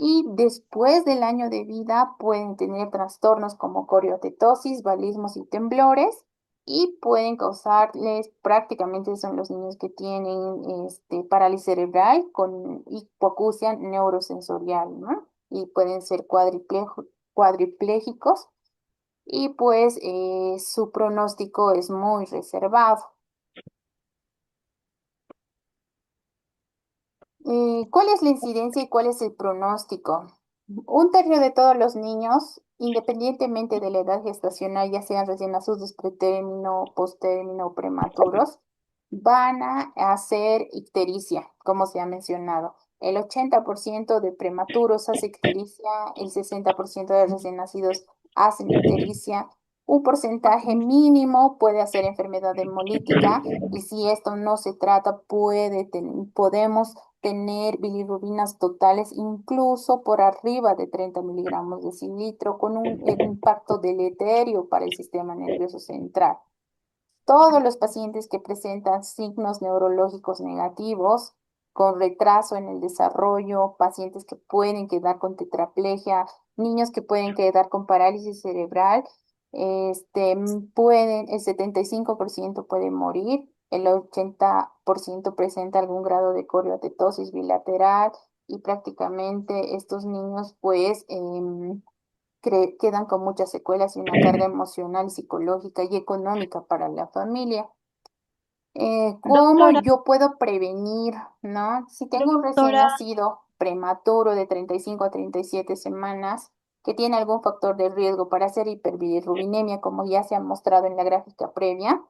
Y después del año de vida pueden tener trastornos como coriotetosis, balismos y temblores y pueden causarles, prácticamente son los niños que tienen parálisis cerebral con hipoacusia neurosensorial, ¿no? Y pueden ser cuadriplégicos y pues su pronóstico es muy reservado. ¿Cuál es la incidencia y cuál es el pronóstico? Un tercio de todos los niños, independientemente de la edad gestacional, ya sean recién nacidos, pretérmino, postérmino o prematuros, van a hacer ictericia, como se ha mencionado. El 80% de prematuros hace ictericia, el 60% de recién nacidos hacen ictericia, un porcentaje mínimo puede hacer enfermedad hemolítica y si esto no se trata, podemos tener bilirrubinas totales incluso por arriba de 30 miligramos de cilitro, con un impacto deleterio para el sistema nervioso central. Todos los pacientes que presentan signos neurológicos negativos, con retraso en el desarrollo, pacientes que pueden quedar con tetraplegia, niños que pueden quedar con parálisis cerebral, el 75% puede morir, el 80% presenta algún grado de coriotetosis bilateral y prácticamente estos niños pues quedan con muchas secuelas y una carga emocional, psicológica y económica para la familia. ¿Cómo Doctora, yo puedo prevenir, no? Si tengo un recién doctora, nacido prematuro de 35 a 37 semanas que tiene algún factor de riesgo para hacer hiperbilirrubinemia, como ya se ha mostrado en la gráfica previa,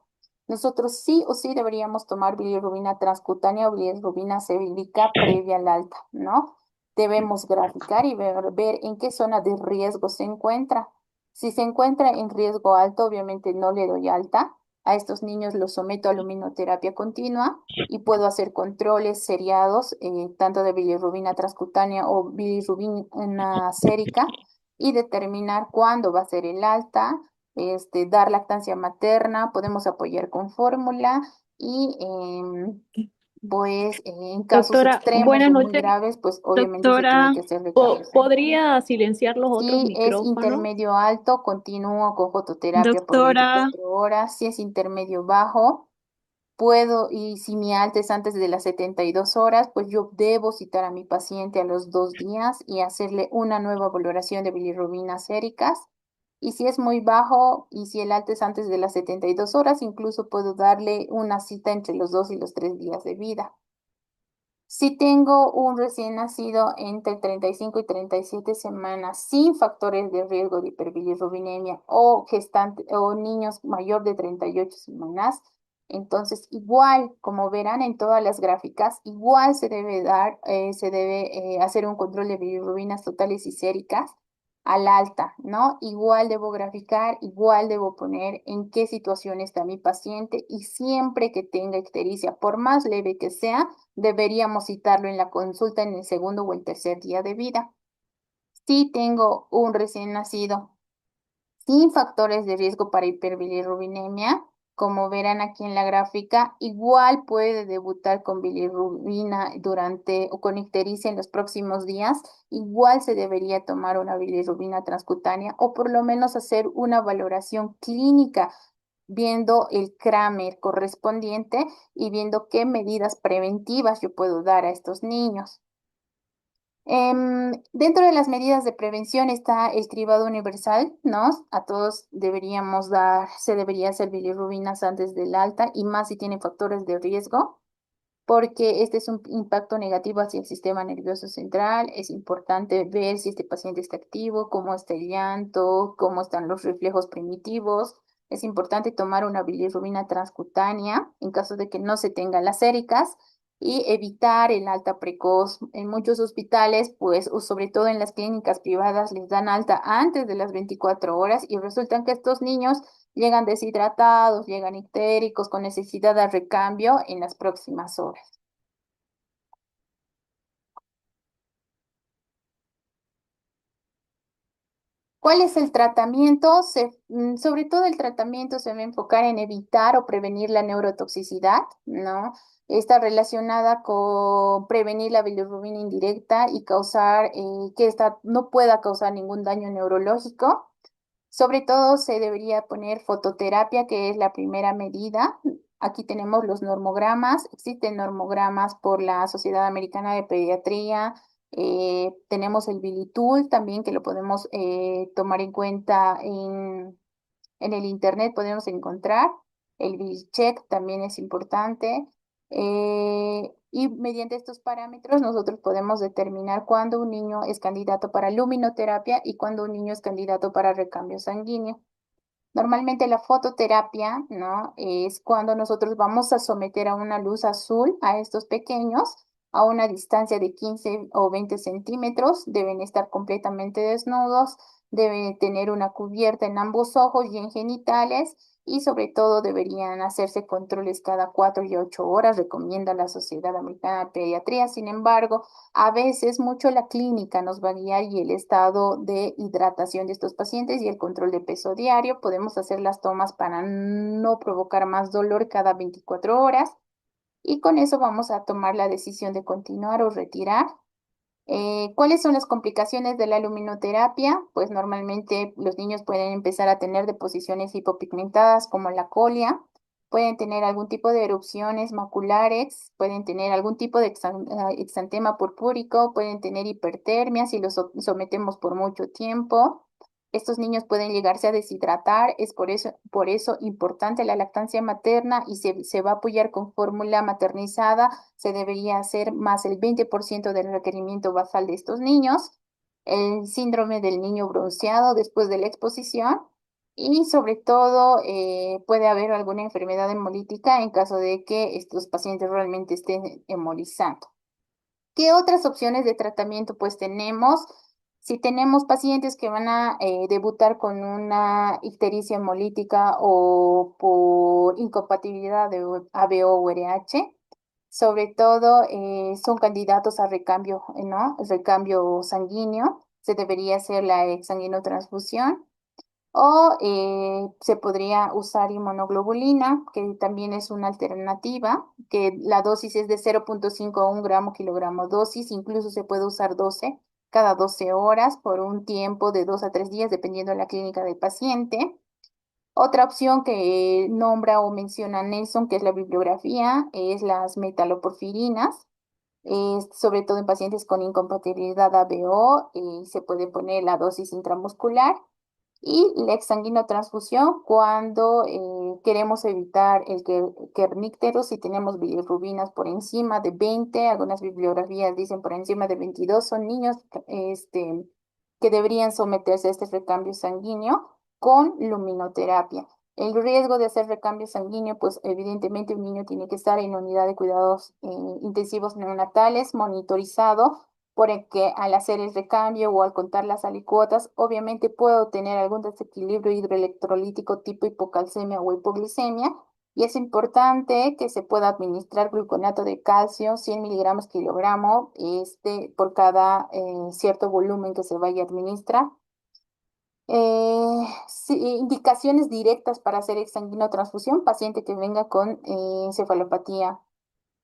nosotros sí o sí deberíamos tomar bilirrubina transcutánea o bilirrubina sebílica previa al alta, ¿no? Debemos graficar y ver en qué zona de riesgo se encuentra. Si se encuentra en riesgo alto, obviamente no le doy alta. A estos niños los someto a luminoterapia continua y puedo hacer controles seriados, tanto de bilirrubina transcutánea o bilirrubina sérica, y determinar cuándo va a ser el alta, dar lactancia materna, podemos apoyar con fórmula y pues en casos doctora, extremos buenas o muy noches. graves, pues obviamente se tiene Doctora, que hacer recargas. ¿podría silenciar los otros Si es micrófonos? intermedio alto, continúo con fototerapia por Doctora, 24 horas. Si es intermedio bajo, puedo, y si mi alta es antes de las 72 horas, pues yo debo citar a mi paciente a los 2 días y hacerle una nueva valoración de bilirrubinas séricas. Y si es muy bajo y si el alta es antes de las 72 horas, incluso puedo darle una cita entre los 2 y los 3 días de vida. Si tengo un recién nacido entre 35 y 37 semanas sin factores de riesgo de hiperbilirrubinemia o gestante o niños mayor de 38 semanas, entonces igual, como verán en todas las gráficas, igual se debe hacer un control de bilirrubinas totales y séricas al alta, ¿no? Igual debo graficar, igual debo poner en qué situación está mi paciente y siempre que tenga ictericia, por más leve que sea, deberíamos citarlo en la consulta en el segundo o el tercer día de vida. Si tengo un recién nacido sin factores de riesgo para hiperbilirrubinemia, como verán aquí en la gráfica, igual puede debutar con bilirrubina durante o con ictericia en los próximos días. Igual se debería tomar una bilirrubina transcutánea o por lo menos hacer una valoración clínica viendo el Kramer correspondiente y viendo qué medidas preventivas yo puedo dar a estos niños. Dentro de las medidas de prevención está el cribado universal, ¿no? A todos deberíamos dar, se debería hacer bilirrubinas antes del alta y más si tienen factores de riesgo, porque este es un impacto negativo hacia el sistema nervioso central. Es importante ver si este paciente está activo, cómo está el llanto, cómo están los reflejos primitivos. Es importante tomar una bilirrubina transcutánea en caso de que no se tengan las séricas y evitar el alta precoz. En muchos hospitales, pues, o sobre todo en las clínicas privadas, les dan alta antes de las 24 horas y resultan que estos niños llegan deshidratados, llegan ictéricos, con necesidad de recambio en las próximas horas. ¿Cuál es el tratamiento? Sobre todo el tratamiento se va a enfocar en evitar o prevenir la neurotoxicidad, ¿no? Está relacionada con prevenir la bilirrubina indirecta y causar que esta no pueda causar ningún daño neurológico. Sobre todo se debería poner fototerapia, que es la primera medida. Aquí tenemos los normogramas. Existen normogramas por la Sociedad Americana de Pediatría. Tenemos el Bilitul también, que lo podemos tomar en cuenta en el internet, podemos encontrar. El Bilicheck también es importante. Y mediante estos parámetros nosotros podemos determinar cuándo un niño es candidato para luminoterapia y cuándo un niño es candidato para recambio sanguíneo. Normalmente la fototerapia, ¿no? Es cuando nosotros vamos a someter a una luz azul a estos pequeños a una distancia de 15 o 20 centímetros. Deben estar completamente desnudos, deben tener una cubierta en ambos ojos y en genitales y sobre todo deberían hacerse controles cada 4 y 8 horas, recomienda la Sociedad Americana de Pediatría. Sin embargo, a veces mucho la clínica nos va a guiar y el estado de hidratación de estos pacientes y el control de peso diario. Podemos hacer las tomas para no provocar más dolor cada 24 horas y con eso vamos a tomar la decisión de continuar o retirar. ¿Cuáles son las complicaciones de la luminoterapia? Pues normalmente los niños pueden empezar a tener deposiciones hipopigmentadas como la colia, pueden tener algún tipo de erupciones maculares, pueden tener algún tipo de exantema purpúrico, pueden tener hipertermia si los sometemos por mucho tiempo. Estos niños pueden llegarse a deshidratar, es por eso importante la lactancia materna y se va a apoyar con fórmula maternizada. Se debería hacer más el 20% del requerimiento basal de estos niños. El síndrome del niño bronceado después de la exposición y sobre todo puede haber alguna enfermedad hemolítica en caso de que estos pacientes realmente estén hemolizando. ¿Qué otras opciones de tratamiento pues tenemos? Si tenemos pacientes que van a debutar con una ictericia hemolítica o por incompatibilidad de ABO o RH, sobre todo son candidatos a recambio, ¿no? Recambio sanguíneo, se debería hacer la exsanguinotransfusión. O se podría usar inmunoglobulina, que también es una alternativa, que la dosis es de 0,5 a 1 gramo kilogramo dosis, incluso se puede usar 12 cada 12 horas por un tiempo de 2 a 3 días, dependiendo de la clínica del paciente. Otra opción que nombra o menciona Nelson, que es la bibliografía, es las metaloporfirinas, sobre todo en pacientes con incompatibilidad ABO, se puede poner la dosis intramuscular. Y la exsanguinotransfusión cuando queremos evitar el kerníctero, si tenemos bilirrubinas por encima de 20, algunas bibliografías dicen por encima de 22, son niños que deberían someterse a este recambio sanguíneo con luminoterapia. El riesgo de hacer recambio sanguíneo, pues evidentemente un niño tiene que estar en unidad de cuidados intensivos neonatales, monitorizado, por el que al hacer el recambio o al contar las alicuotas, obviamente puedo tener algún desequilibrio hidroelectrolítico tipo hipocalcemia o hipoglicemia, y es importante que se pueda administrar gluconato de calcio 100 miligramos kilogramo por cada cierto volumen que se vaya a administrar. Sí, indicaciones directas para hacer exsanguinotransfusión, paciente que venga con encefalopatía,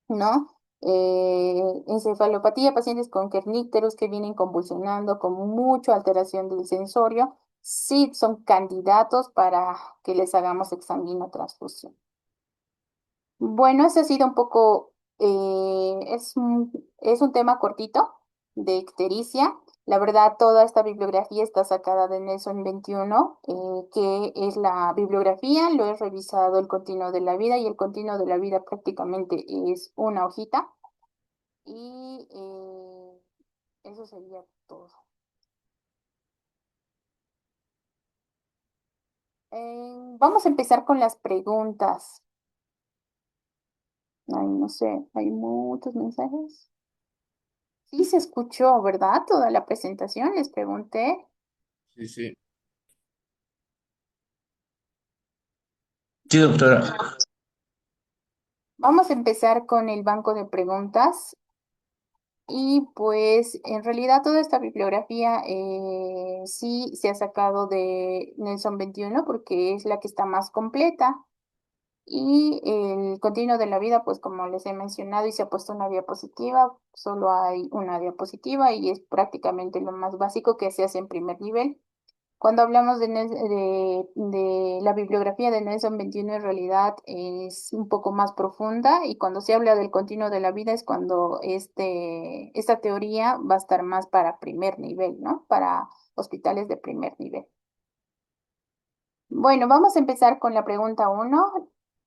¿no? Encefalopatía, pacientes con kernícteros que vienen convulsionando con mucha alteración del sensorio, sí son candidatos para que les hagamos exsanguinotransfusión. Bueno, ese ha sido un poco, es un tema cortito de ictericia. La verdad, toda esta bibliografía está sacada de Nelson 21, que es la bibliografía, lo he revisado el continuo de la vida y el continuo de la vida prácticamente es una hojita y eso sería todo. Vamos a empezar con las preguntas. Ay, no sé, hay muchos mensajes. Sí, se escuchó, ¿verdad? Toda la presentación, les pregunté. Sí, sí. Sí, doctora. Vamos a empezar con el banco de preguntas y pues en realidad toda esta bibliografía sí se ha sacado de Nelson 21 porque es la que está más completa. Y el continuo de la vida, pues como les he mencionado y se ha puesto una diapositiva, solo hay una diapositiva y es prácticamente lo más básico que se hace en primer nivel. Cuando hablamos de la bibliografía de Nelson 21, en realidad es un poco más profunda y cuando se habla del continuo de la vida es cuando esta teoría va a estar más para primer nivel, ¿no? Para hospitales de primer nivel. Bueno, vamos a empezar con la pregunta uno.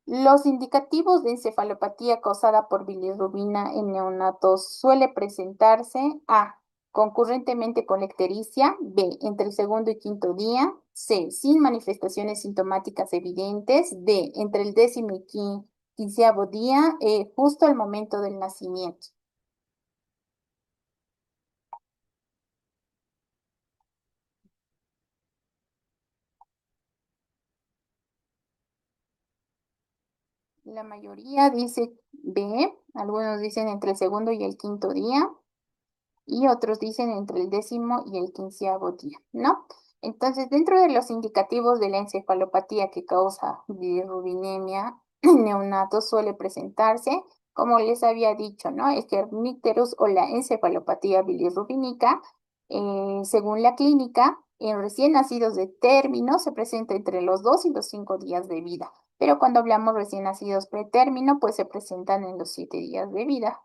Los indicativos de encefalopatía causada por bilirrubina en neonatos suele presentarse A, concurrentemente con ictericia, B, entre el segundo y quinto día, C, sin manifestaciones sintomáticas evidentes, D, entre el décimo y quinceavo día, justo al momento del nacimiento. La mayoría dice B, algunos dicen entre el segundo y el quinto día, y otros dicen entre el décimo y el quinceavo día, ¿no? Entonces, dentro de los indicativos de la encefalopatía que causa bilirrubinemia en neonatos suele presentarse, como les había dicho, ¿no? El kernícterus o la encefalopatía bilirrubínica, según la clínica, en recién nacidos de término se presenta entre los 2 y los 5 días de vida, pero cuando hablamos recién nacidos pretérmino, pues se presentan en los 7 días de vida.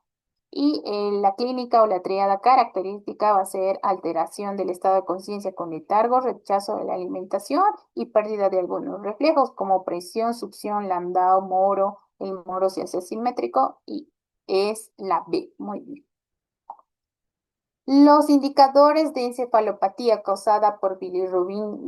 Y la clínica o la tríada característica va a ser alteración del estado de conciencia con letargo, rechazo de la alimentación y pérdida de algunos reflejos como presión, succión, landao, moro. El moro se hace simétrico y es la B. Muy bien. Los indicadores de encefalopatía causada por bilirrubina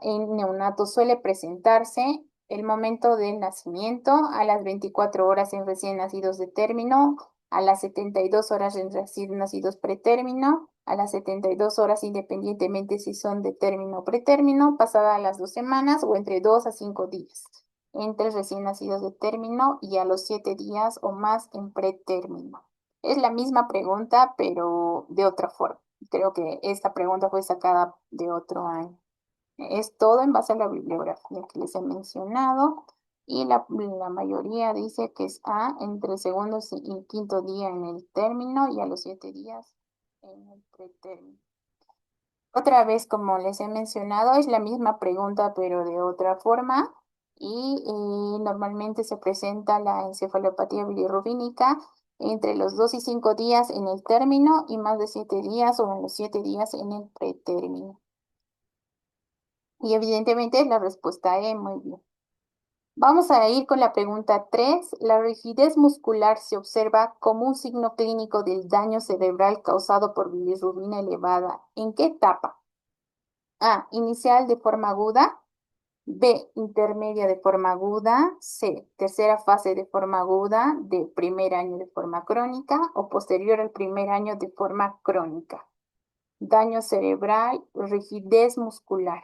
en neonatos suele presentarse el momento del nacimiento, a las 24 horas en recién nacidos de término, a las 72 horas en recién nacidos pretérmino, a las 72 horas independientemente si son de término o pretérmino, pasadas las 2 semanas o entre 2 a 5 días entre recién nacidos de término y a los 7 días o más en pretérmino. Es la misma pregunta, pero de otra forma. Creo que esta pregunta fue sacada de otro año. Es todo en base a la bibliografía que les he mencionado y la mayoría dice que es A entre el segundo y quinto día en el término y a los 7 días en el pretérmino. Otra vez, como les he mencionado, es la misma pregunta, pero de otra forma. Y normalmente se presenta la encefalopatía bilirrubínica entre los 2 y 5 días en el término y más de 7 días o en los 7 días en el pretérmino. Y evidentemente la respuesta E, muy bien. Vamos a ir con la pregunta 3. La rigidez muscular se observa como un signo clínico del daño cerebral causado por bilirrubina elevada. ¿En qué etapa? A. Inicial de forma aguda. B. Intermedia de forma aguda. C. Tercera fase de forma aguda. D. Primer año de forma crónica o posterior al primer año de forma crónica. Daño cerebral, rigidez muscular.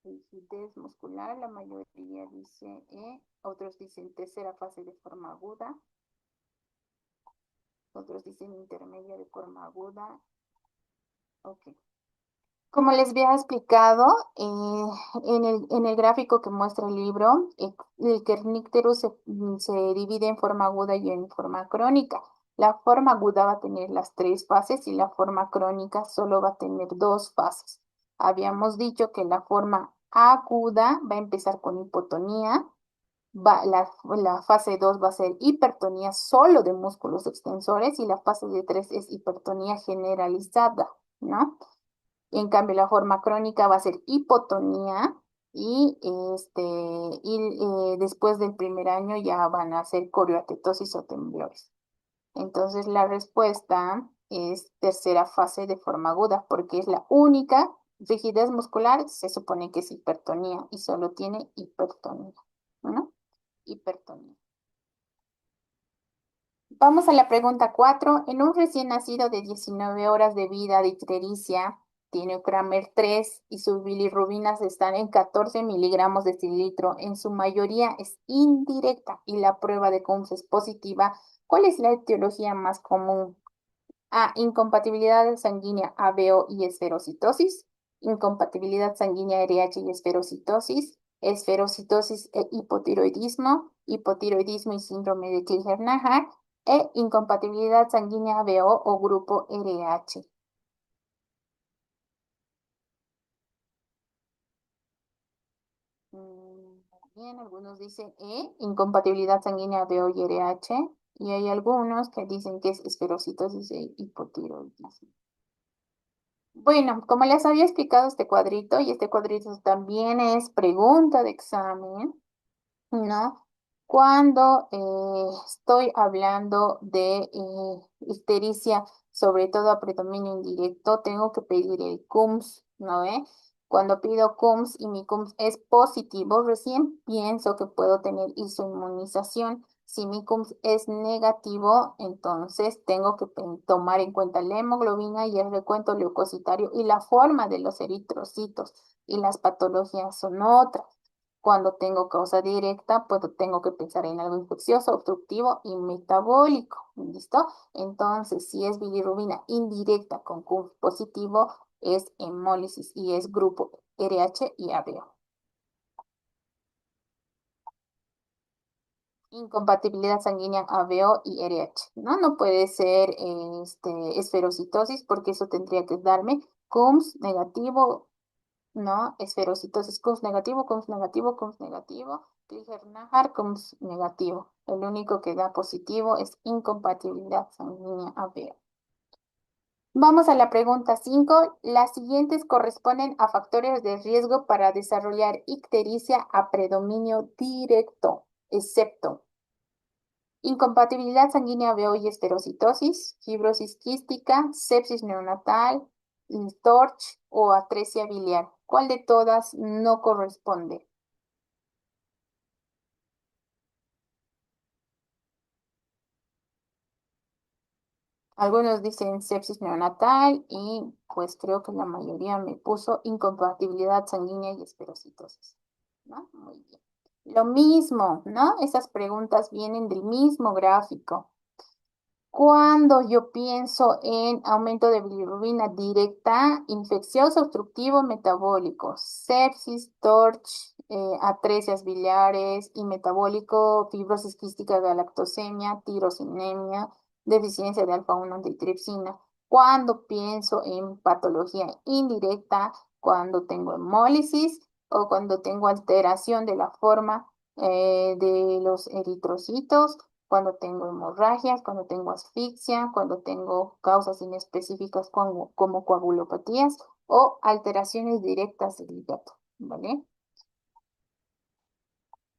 Rigidez muscular, la mayoría dice E, otros dicen tercera fase de forma aguda, otros dicen intermedia de forma aguda. Ok. Como les había explicado, en el gráfico que muestra el libro, el kerníctero se divide en forma aguda y en forma crónica. La forma aguda va a tener las tres fases y la forma crónica solo va a tener dos fases. Habíamos dicho que la forma aguda va a empezar con hipotonía, la fase 2 va a ser hipertonía solo de músculos extensores y la fase de 3 es hipertonía generalizada, ¿no? En cambio, la forma crónica va a ser hipotonía y, después del primer año ya van a ser coriatetosis o temblores. Entonces, la respuesta es tercera fase de forma aguda porque es la única rigidez muscular, se supone que es hipertonía y solo tiene hipertonía, ¿no? Hipertonía. Vamos a la pregunta 4. En un recién nacido de 19 horas de vida de ictericia, tiene Kramer 3 y sus bilirrubinas están en 14 miligramos de cilitro. En su mayoría es indirecta y la prueba de Coombs es positiva. ¿Cuál es la etiología más común? A. Incompatibilidad sanguínea ABO y esferocitosis. Incompatibilidad sanguínea RH y esferocitosis. Esferocitosis e hipotiroidismo. Hipotiroidismo y síndrome de Klinger-Najar. E incompatibilidad sanguínea ABO o grupo RH. Bien, algunos dicen incompatibilidad sanguínea ABO y RH. Y hay algunos que dicen que es esferocitosis e hipotiroidismo. Bueno, como les había explicado este cuadrito, y este cuadrito también es pregunta de examen, ¿no? Cuando estoy hablando de ictericia, sobre todo a predominio indirecto, tengo que pedir el CUMS, ¿no ve? Cuando pido CUMS y mi CUMS es positivo, recién pienso que puedo tener isoinmunización. Si mi CUMS es negativo, entonces tengo que tomar en cuenta la hemoglobina y el recuento leucocitario y la forma de los eritrocitos y las patologías son otras. Cuando tengo causa directa, pues tengo que pensar en algo infeccioso, obstructivo y metabólico. ¿Listo? Entonces, si es bilirrubina indirecta con CUM positivo, es hemólisis y es grupo RH y ABO. Incompatibilidad sanguínea ABO y RH, ¿no? No puede ser esferocitosis porque eso tendría que darme CUMS negativo, ¿no? Esferocitosis, CUMS negativo, CUMS negativo, CUMS negativo, Klinger-Najar, CUMS negativo. El único que da positivo es incompatibilidad sanguínea ABO. Vamos a la pregunta 5. Las siguientes corresponden a factores de riesgo para desarrollar ictericia a predominio directo, excepto incompatibilidad sanguínea ABO y esferocitosis, fibrosis quística, sepsis neonatal, TORCH o atresia biliar. ¿Cuál de todas no corresponde? Algunos dicen sepsis neonatal y pues creo que la mayoría me puso incompatibilidad sanguínea y esferocitosis, ¿no? Muy bien. Lo mismo, ¿no? Esas preguntas vienen del mismo gráfico. Cuando yo pienso en aumento de bilirrubina directa, infeccioso, obstructivo, metabólico, sepsis, TORCH, atresias biliares y metabólico, fibrosis quística, galactosemia, tirosinemia, deficiencia de alfa-1 antitripsina. Cuando pienso en patología indirecta, cuando tengo hemólisis o cuando tengo alteración de la forma de los eritrocitos cuando tengo hemorragias, cuando tengo asfixia, cuando tengo causas inespecíficas como coagulopatías o alteraciones directas del hígado, ¿vale?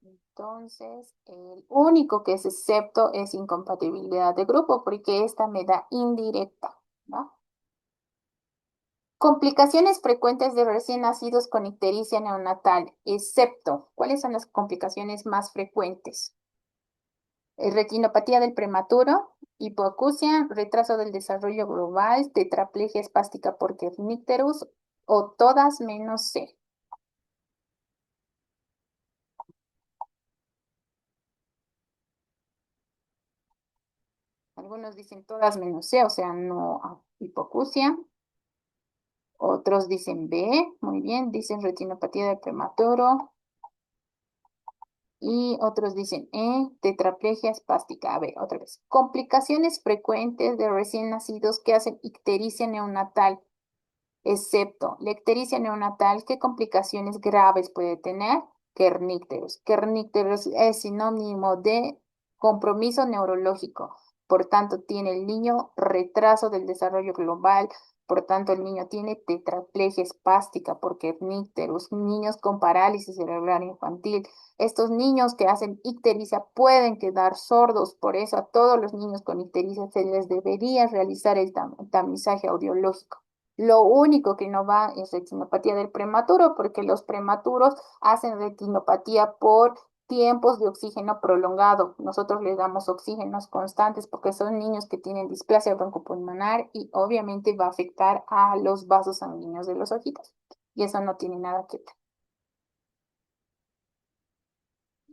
Entonces, el único que es excepto es incompatibilidad de grupo, porque esta me da indirecta, ¿no? Complicaciones frecuentes de recién nacidos con ictericia neonatal, excepto, ¿cuáles son las complicaciones más frecuentes? Retinopatía del prematuro, hipoacusia, retraso del desarrollo global, tetraplegia espástica por kernicterus o todas menos C. Algunos dicen todas menos C, o sea, no a hipoacusia. Otros dicen B, muy bien, dicen retinopatía del prematuro. Y otros dicen tetraplegia espástica. A ver, otra vez. Complicaciones frecuentes de recién nacidos que hacen ictericia neonatal, excepto la ictericia neonatal, ¿qué complicaciones graves puede tener? Kernicterus. Kernicterus es sinónimo de compromiso neurológico. Por tanto, tiene el niño retraso del desarrollo global. Por tanto, el niño tiene tetraplegia espástica por kernicterus. Niños con parálisis cerebral infantil. Estos niños que hacen ictericia pueden quedar sordos. Por eso a todos los niños con ictericia se les debería realizar el tamizaje audiológico. Lo único que no va es retinopatía del prematuro, porque los prematuros hacen retinopatía por tiempos de oxígeno prolongado. Nosotros les damos oxígenos constantes porque son niños que tienen displasia broncopulmonar y obviamente va a afectar a los vasos sanguíneos de los ojitos. Y eso no tiene nada que ver.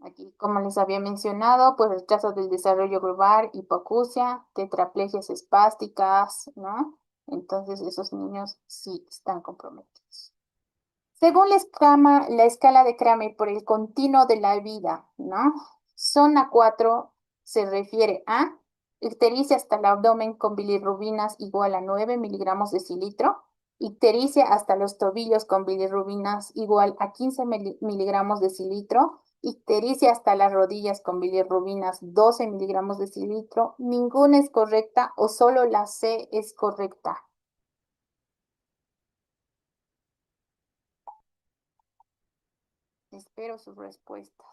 Aquí, como les había mencionado, pues retraso del desarrollo global, hipoacusia, tetraplegias espásticas, ¿no? Entonces esos niños sí están comprometidos. Según la escala de Kramer por el continuo de la vida, ¿no? Zona 4 se refiere a ictericia hasta el abdomen con bilirrubinas igual a 9 miligramos de cilitro, ictericia hasta los tobillos con bilirrubinas igual a 15 miligramos de cilitro, ictericia hasta las rodillas con bilirrubinas 12 miligramos de cilitro. Ninguna es correcta o solo la C es correcta. Espero sus respuestas.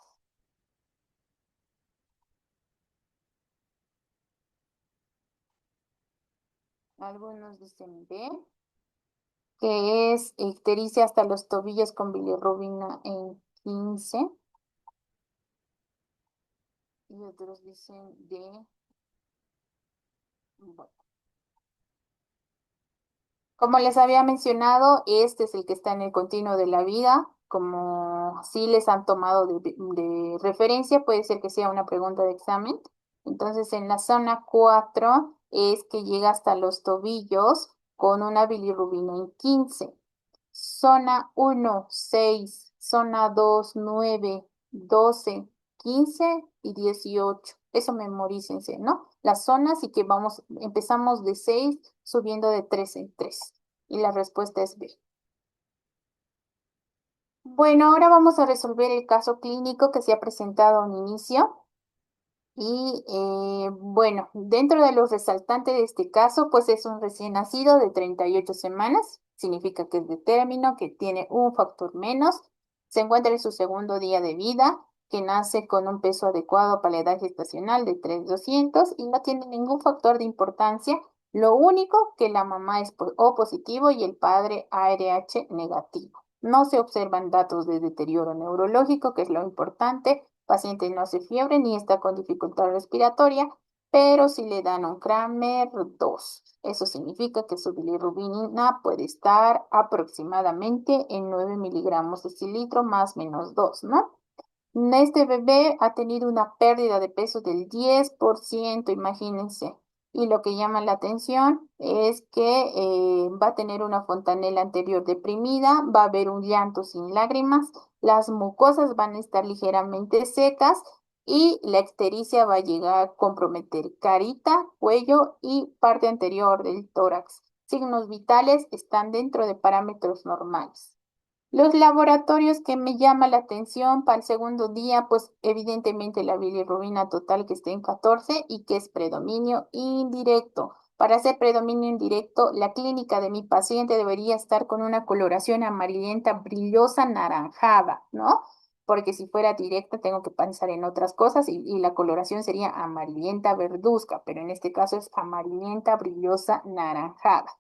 Algunos dicen B, que es ictericia hasta los tobillos con bilirrubina en 15. Y otros dicen D. Bueno. Como les había mencionado, este es el que está en el continuo de la vida. Como si les han tomado de referencia, puede ser que sea una pregunta de examen. Entonces, en la zona 4 es que llega hasta los tobillos con una bilirrubina en 15. Zona 1, 6. Zona 2, 9, 12, 15 y 18. Eso memorícense, ¿no? Las zonas y que empezamos de 6 subiendo de 3 en 3. Y la respuesta es B. Bueno, ahora vamos a resolver el caso clínico que se ha presentado a un inicio. Y bueno, dentro de los resaltantes de este caso, pues es un recién nacido de 38 semanas, significa que es de término, que tiene un factor menos, se encuentra en su segundo día de vida, que nace con un peso adecuado para la edad gestacional de 3,200 y no tiene ningún factor de importancia, lo único que la mamá es O positivo y el padre ARH negativo. No se observan datos de deterioro neurológico, que es lo importante. Paciente no hace fiebre ni está con dificultad respiratoria, pero si le dan un Kramer 2. Eso significa que su bilirrubina puede estar aproximadamente en 9 miligramos de cilitro más menos 2, ¿no? Este bebé ha tenido una pérdida de peso del 10%, imagínense. Y lo que llama la atención es que va a tener una fontanela anterior deprimida, va a haber un llanto sin lágrimas, las mucosas van a estar ligeramente secas y la ictericia va a llegar a comprometer carita, cuello y parte anterior del tórax. Signos vitales están dentro de parámetros normales. Los laboratorios que me llama la atención para el segundo día, pues evidentemente la bilirrubina total que esté en 14 y que es predominio indirecto. Para hacer predominio indirecto, la clínica de mi paciente debería estar con una coloración amarillenta, brillosa, naranjada, ¿no? Porque si fuera directa tengo que pensar en otras cosas y la coloración sería amarillenta, verduzca, pero en este caso es amarillenta, brillosa, naranjada.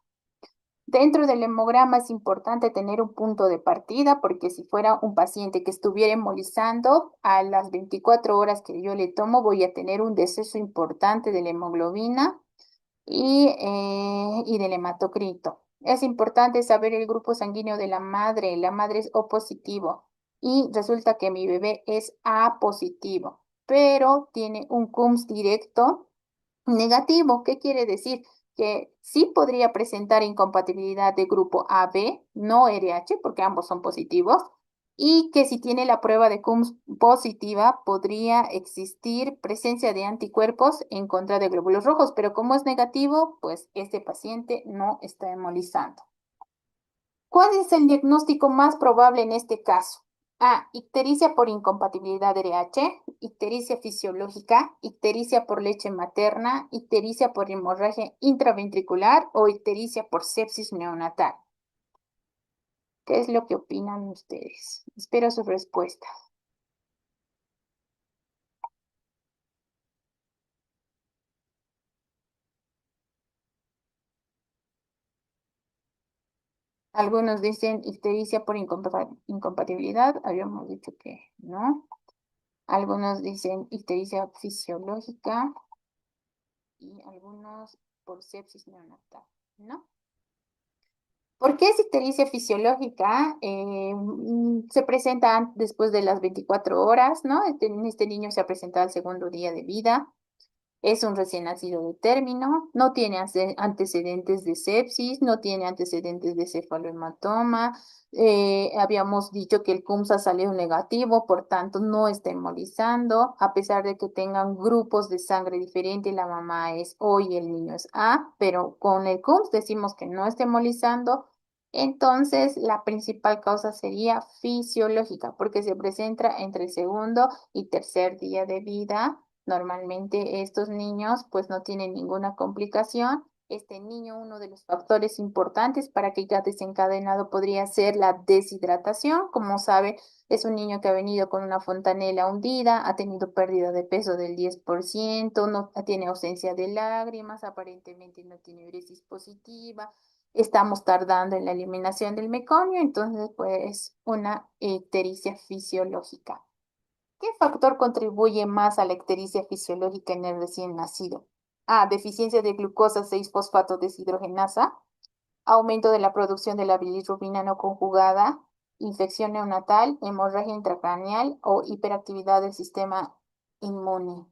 Dentro del hemograma es importante tener un punto de partida porque si fuera un paciente que estuviera hemolizando, a las 24 horas que yo le tomo voy a tener un deceso importante de la hemoglobina y del hematocrito. Es importante saber el grupo sanguíneo de la madre. La madre es O positivo y resulta que mi bebé es A positivo, pero tiene un CUMS directo negativo. ¿Qué quiere decir? Que sí podría presentar incompatibilidad de grupo AB, no RH, porque ambos son positivos, y que si tiene la prueba de CUMS positiva, podría existir presencia de anticuerpos en contra de glóbulos rojos, pero como es negativo, pues este paciente no está hemolizando. ¿Cuál es el diagnóstico más probable en este caso? A. Ictericia por incompatibilidad RH, ictericia fisiológica, ictericia por leche materna, ictericia por hemorragia intraventricular o ictericia por sepsis neonatal. ¿Qué es lo que opinan ustedes? Espero su respuesta. Algunos dicen ictericia por incompatibilidad, habíamos dicho que no. Algunos dicen ictericia fisiológica y algunos por sepsis neonatal, ¿no? ¿Por qué es ictericia fisiológica? Se presenta después de las 24 horas, ¿no? Este niño se ha presentado al segundo día de vida. Es un recién nacido de término, no tiene antecedentes de sepsis, no tiene antecedentes de cefalohematoma. Habíamos dicho que el CUMSA salió negativo, por tanto no está hemolizando, a pesar de que tengan grupos de sangre diferentes, la mamá es O y el niño es A, pero con el CUMS decimos que no está hemolizando. Entonces, la principal causa sería fisiológica, porque se presenta entre el segundo y tercer día de vida. Normalmente estos niños pues no tienen ninguna complicación. Este niño, uno de los factores importantes para que haya desencadenado podría ser la deshidratación. Como sabe, es un niño que ha venido con una fontanela hundida, ha tenido pérdida de peso del 10%, no tiene ausencia de lágrimas, aparentemente no tiene uresis positiva. Estamos tardando en la eliminación del meconio, entonces pues una ictericia fisiológica. ¿Qué factor contribuye más a la ictericia fisiológica en el recién nacido? A. Deficiencia de glucosa 6-fosfato deshidrogenasa, aumento de la producción de la bilirrubina no conjugada, infección neonatal, hemorragia intracraneal o hiperactividad del sistema inmune.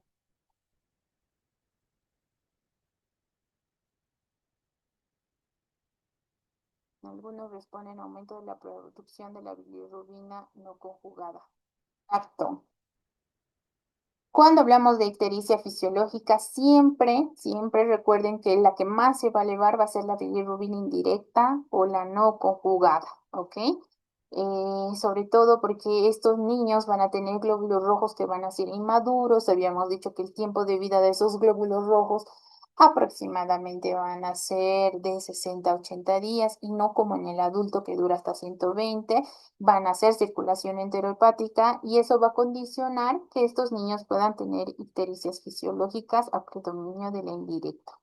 Algunos responden aumento de la producción de la bilirrubina no conjugada. Acto. Cuando hablamos de ictericia fisiológica, siempre recuerden que la que más se va a elevar va a ser la bilirrubina indirecta o la no conjugada, ¿ok? Sobre todo porque estos niños van a tener glóbulos rojos que van a ser inmaduros. Habíamos dicho que el tiempo de vida de esos glóbulos rojos aproximadamente van a ser de 60 a 80 días y no como en el adulto que dura hasta 120. Van a hacer circulación enterohepática y eso va a condicionar que estos niños puedan tener ictericias fisiológicas a predominio de la indirecta.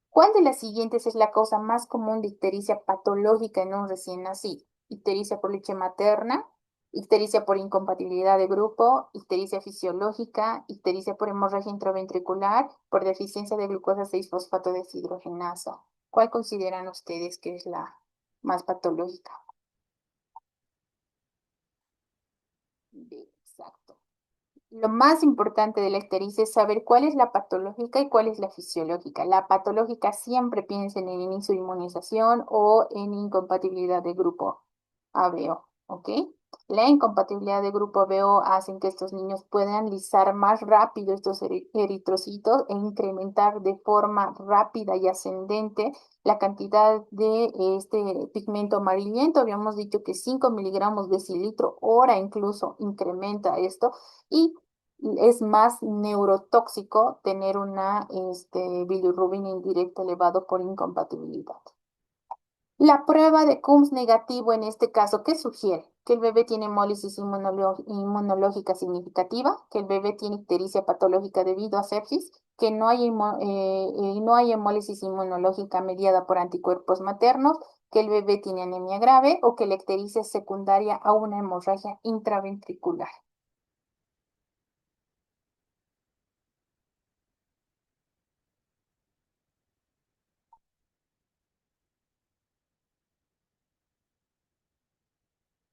¿Cuál de las siguientes es la causa más común de ictericia patológica en un recién nacido? Ictericia por leche materna, ictericia por incompatibilidad de grupo, ictericia fisiológica, ictericia por hemorragia intraventricular, por deficiencia de glucosa 6-fosfato deshidrogenasa. ¿Cuál consideran ustedes que es la más patológica? Exacto. Lo más importante de la ictericia es saber cuál es la patológica y cuál es la fisiológica. La patológica siempre piensa en el inicio de inmunización o en incompatibilidad de grupo A, B, O, ¿ok? La incompatibilidad de grupo BO hacen que estos niños puedan lisar más rápido estos eritrocitos e incrementar de forma rápida y ascendente la cantidad de este pigmento amarillento. Habíamos dicho que 5 miligramos decilitro hora incluso incrementa esto y es más neurotóxico tener una bilirrubina indirecta elevado por incompatibilidad. La prueba de Coombs negativo en este caso, ¿qué sugiere? Que el bebé tiene hemólisis inmunológica significativa, que el bebé tiene ictericia patológica debido a sepsis, que no hay hemólisis inmunológica mediada por anticuerpos maternos, que el bebé tiene anemia grave o que la ictericia es secundaria a una hemorragia intraventricular.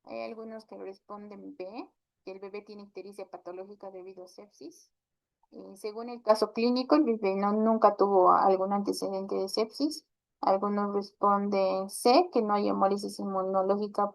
Hay algunos que responden B, que el bebé tiene ictericia patológica debido a sepsis. Según el caso clínico, el bebé nunca tuvo algún antecedente de sepsis. Algunos responden C, que no hay hemólisis inmunológica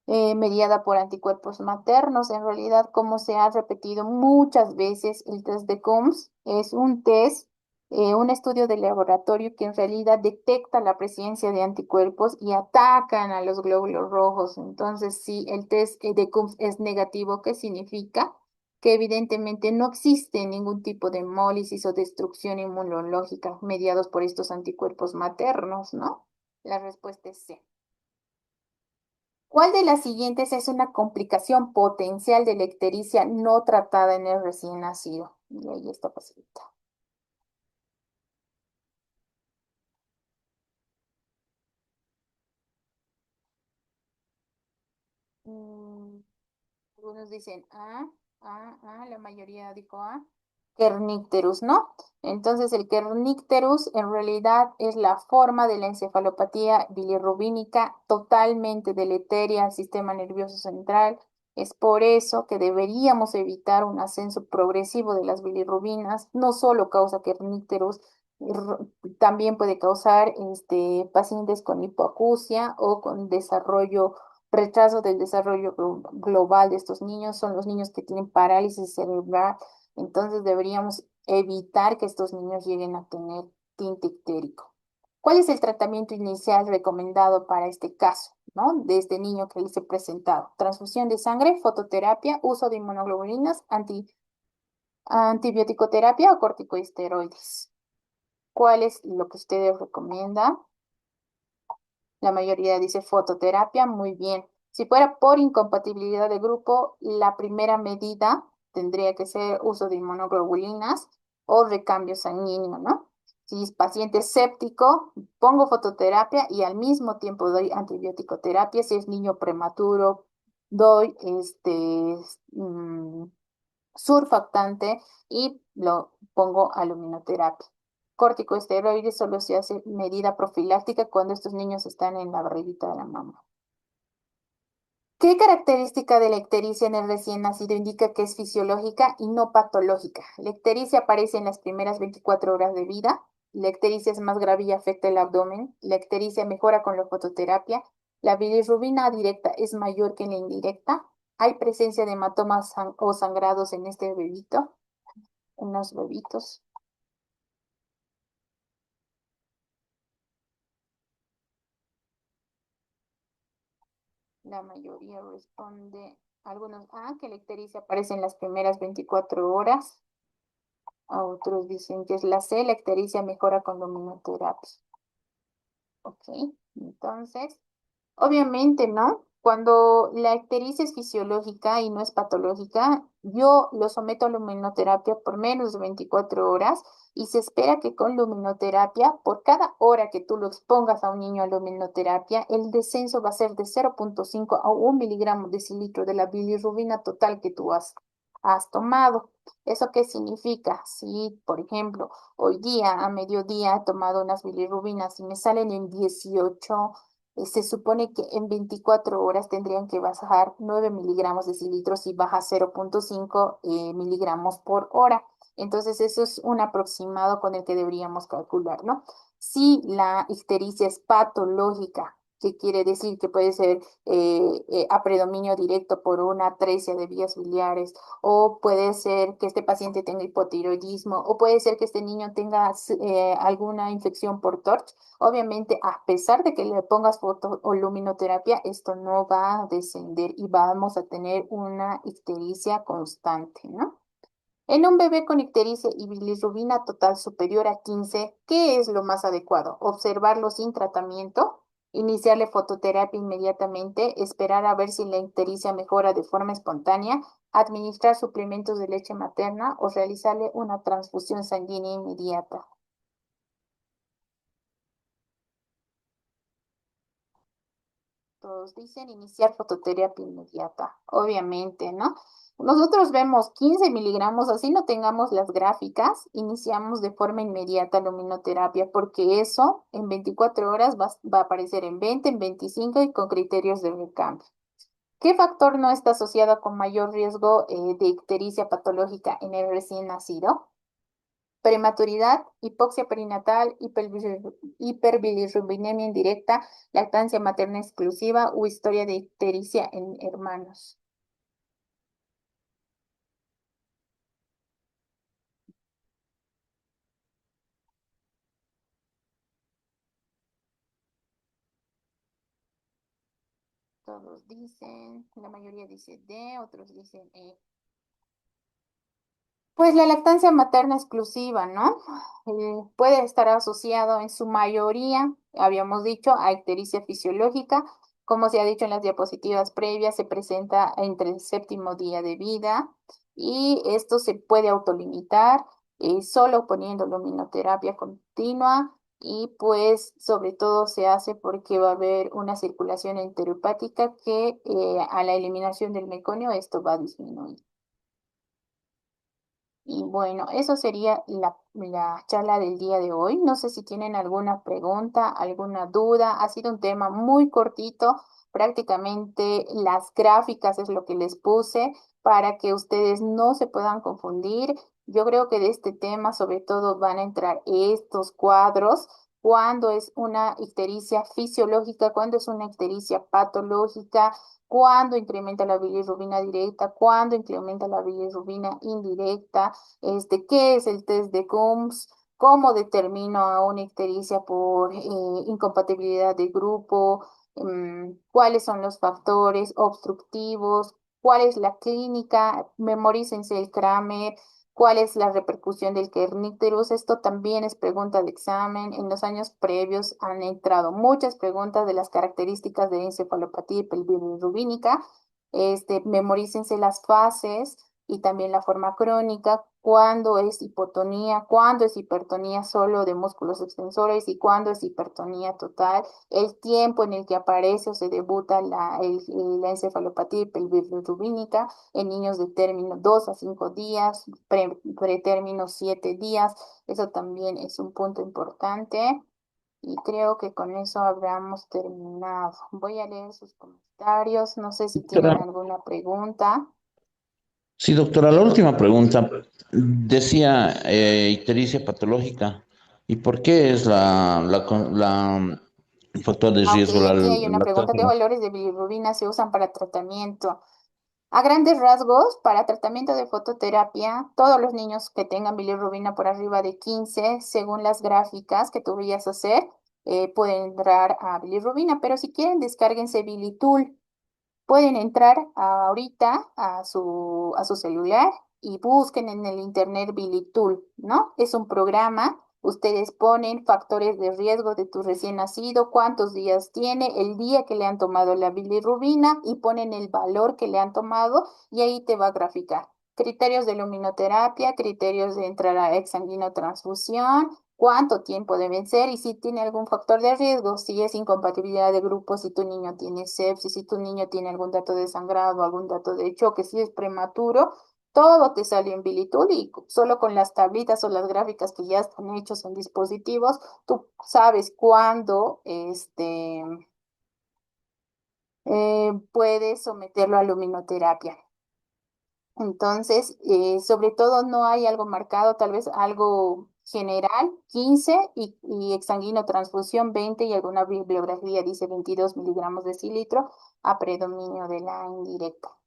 mediada por anticuerpos maternos. En realidad, como se ha repetido muchas veces, el test de Coombs es un test, un estudio de laboratorio que en realidad detecta la presencia de anticuerpos y atacan a los glóbulos rojos. Entonces, si el test de Coombs es negativo, ¿qué significa? Que evidentemente no existe ningún tipo de hemólisis o destrucción inmunológica mediados por estos anticuerpos maternos, ¿no? La respuesta es C. ¿Cuál de las siguientes es una complicación potencial de la ictericia no tratada en el recién nacido? Y ahí está facilitado. Mm, Algunos dicen la mayoría dijo A. Kernicterus, ¿no? Entonces el kernicterus en realidad es la forma de la encefalopatía bilirrubínica totalmente deleteria al sistema nervioso central. Es por eso que deberíamos evitar un ascenso progresivo de las bilirrubinas. No solo causa kernicterus, también puede causar pacientes con hipoacusia o con retraso del desarrollo global de estos niños. Son los niños que tienen parálisis cerebral, entonces deberíamos evitar que estos niños lleguen a tener tinte ictérico. ¿Cuál es el tratamiento inicial recomendado para este caso, ¿no? De este niño que les he presentado? Transfusión de sangre, fototerapia, uso de inmunoglobulinas, antibiótico terapia o corticosteroides. ¿Cuál es lo que ustedes recomiendan? La mayoría dice fototerapia, muy bien. Si fuera por incompatibilidad de grupo, la primera medida tendría que ser uso de inmunoglobulinas o recambio sanguíneo, ¿no? Si es paciente séptico, pongo fototerapia y al mismo tiempo doy antibiótico terapia. Si es niño prematuro, doy mm, surfactante y lo pongo aluminoterapia. Corticosteroides solo se hace medida profiláctica cuando estos niños están en la barriguita de la mamá. ¿Qué característica de la ictericia en el recién nacido indica que es fisiológica y no patológica? La ictericia aparece en las primeras 24 horas de vida. La ictericia es más grave y afecta el abdomen. La ictericia mejora con la fototerapia. La bilirrubina directa es mayor que la indirecta. Hay presencia de hematomas o sangrados en este bebito, unos bebitos. La mayoría responde, algunos que la ictericia aparece en las primeras 24 horas. A otros dicen que es la C, la ictericia mejora con luminoterapia. Ok, entonces, obviamente, ¿no? Cuando la ictericia es fisiológica y no es patológica, yo lo someto a luminoterapia por menos de 24 horas y se espera que con luminoterapia, por cada hora que tú lo expongas a un niño a luminoterapia, el descenso va a ser de 0,5 a 1 miligramo decilitro de la bilirrubina total que tú has tomado. ¿Eso qué significa? Si, por ejemplo, hoy día a mediodía he tomado unas bilirrubinas y me salen en 18, se supone que en 24 horas tendrían que bajar 9 miligramos de cilitros y baja 0,5 miligramos por hora. Entonces, eso es un aproximado con el que deberíamos calcular, ¿no? Si la ictericia es patológica, que quiere decir que puede ser a predominio directo por una atresia de vías biliares, o puede ser que este paciente tenga hipotiroidismo, o puede ser que este niño tenga alguna infección por TORCH. Obviamente, a pesar de que le pongas foto o luminoterapia, esto no va a descender y vamos a tener una ictericia constante, ¿no? En un bebé con ictericia y bilirrubina total superior a 15, ¿qué es lo más adecuado? Observarlo sin tratamiento, iniciarle fototerapia inmediatamente, esperar a ver si la ictericia mejora de forma espontánea, administrar suplementos de leche materna o realizarle una transfusión sanguínea inmediata. Todos dicen iniciar fototerapia inmediata, obviamente, ¿no? Nosotros vemos 15 miligramos, así no tengamos las gráficas, iniciamos de forma inmediata luminoterapia, porque eso en 24 horas va a aparecer en 20, en 25 y con criterios de recambio. ¿Qué factor no está asociado con mayor riesgo de ictericia patológica en el recién nacido? Prematuridad, hipoxia perinatal, hiperbilirrubinemia indirecta, lactancia materna exclusiva o historia de ictericia en hermanos. Todos dicen, la mayoría dice D, otros dicen E. Pues la lactancia materna exclusiva, ¿no? Puede estar asociado en su mayoría, habíamos dicho, a ictericia fisiológica. Como se ha dicho en las diapositivas previas, se presenta entre el séptimo día de vida y esto se puede autolimitar solo poniendo luminoterapia continua y pues sobre todo se hace porque va a haber una circulación enterohepática que a la eliminación del meconio esto va a disminuir. Y bueno, eso sería la charla del día de hoy. No sé si tienen alguna pregunta, alguna duda. Ha sido un tema muy cortito. Prácticamente las gráficas es lo que les puse para que ustedes no se puedan confundir. Yo creo que de este tema sobre todo van a entrar estos cuadros. Cuando es una ictericia fisiológica, cuando es una ictericia patológica, cuando incrementa la bilirrubina directa, cuando incrementa la bilirrubina indirecta, qué es el test de Coombs, cómo determino a una ictericia por incompatibilidad de grupo, cuáles son los factores obstructivos, cuál es la clínica, memorícense el Kramer, cuál es la repercusión del kernicterus. Esto también es pregunta de examen. En los años previos han entrado muchas preguntas de las características de encefalopatía bilirrubínica. Memorícense las fases y también la forma crónica, cuándo es hipotonía, cuándo es hipertonía solo de músculos extensores y cuándo es hipertonía total, el tiempo en el que aparece o se debuta la encefalopatía bilirrubínica en niños de término 2 a 5 días, pretérmino 7 días, eso también es un punto importante. Y creo que con eso habríamos terminado. Voy a leer sus comentarios. No sé si tienen Doctora, alguna pregunta. sí, doctora, la última pregunta. Decía ictericia patológica. ¿Y por qué es el factor de Ok, riesgo la aquí hay una pregunta. ¿Qué lactancia? valores de bilirrubina se usan para tratamiento? A grandes rasgos, para tratamiento de fototerapia, todos los niños que tengan bilirrubina por arriba de 15, según las gráficas que tú vayas a hacer, pueden entrar a bilirrubina, pero si quieren, descárguense Bilitul. Pueden entrar ahorita a su celular y busquen en el internet Bilitool, ¿no? Es un programa, ustedes ponen factores de riesgo de tu recién nacido, cuántos días tiene, el día que le han tomado la bilirrubina y ponen el valor que le han tomado y ahí te va a graficar. Criterios de luminoterapia, criterios de entrar a exsanguinotransfusión, cuánto tiempo deben ser y si tiene algún factor de riesgo, si es incompatibilidad de grupo, si tu niño tiene sepsis, si tu niño tiene algún dato de sangrado, algún dato de choque, si es prematuro, todo te sale en Bilitud y solo con las tablitas o las gráficas que ya están hechos en dispositivos, tú sabes cuándo puedes someterlo a luminoterapia. Entonces, sobre todo no hay algo marcado, tal vez algo general 15 y exsanguíneo transfusión 20 y alguna bibliografía dice 22 miligramos decilitro a predominio de la indirecta.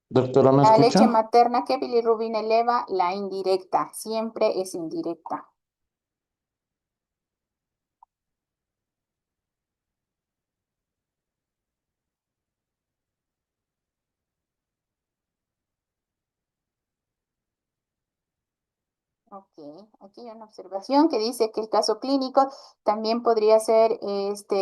Doctora, ¿me La leche escucha? materna, ¿qué bilirrubina eleva? La indirecta, siempre es indirecta. Ok, aquí hay una observación que dice que el caso clínico también podría ser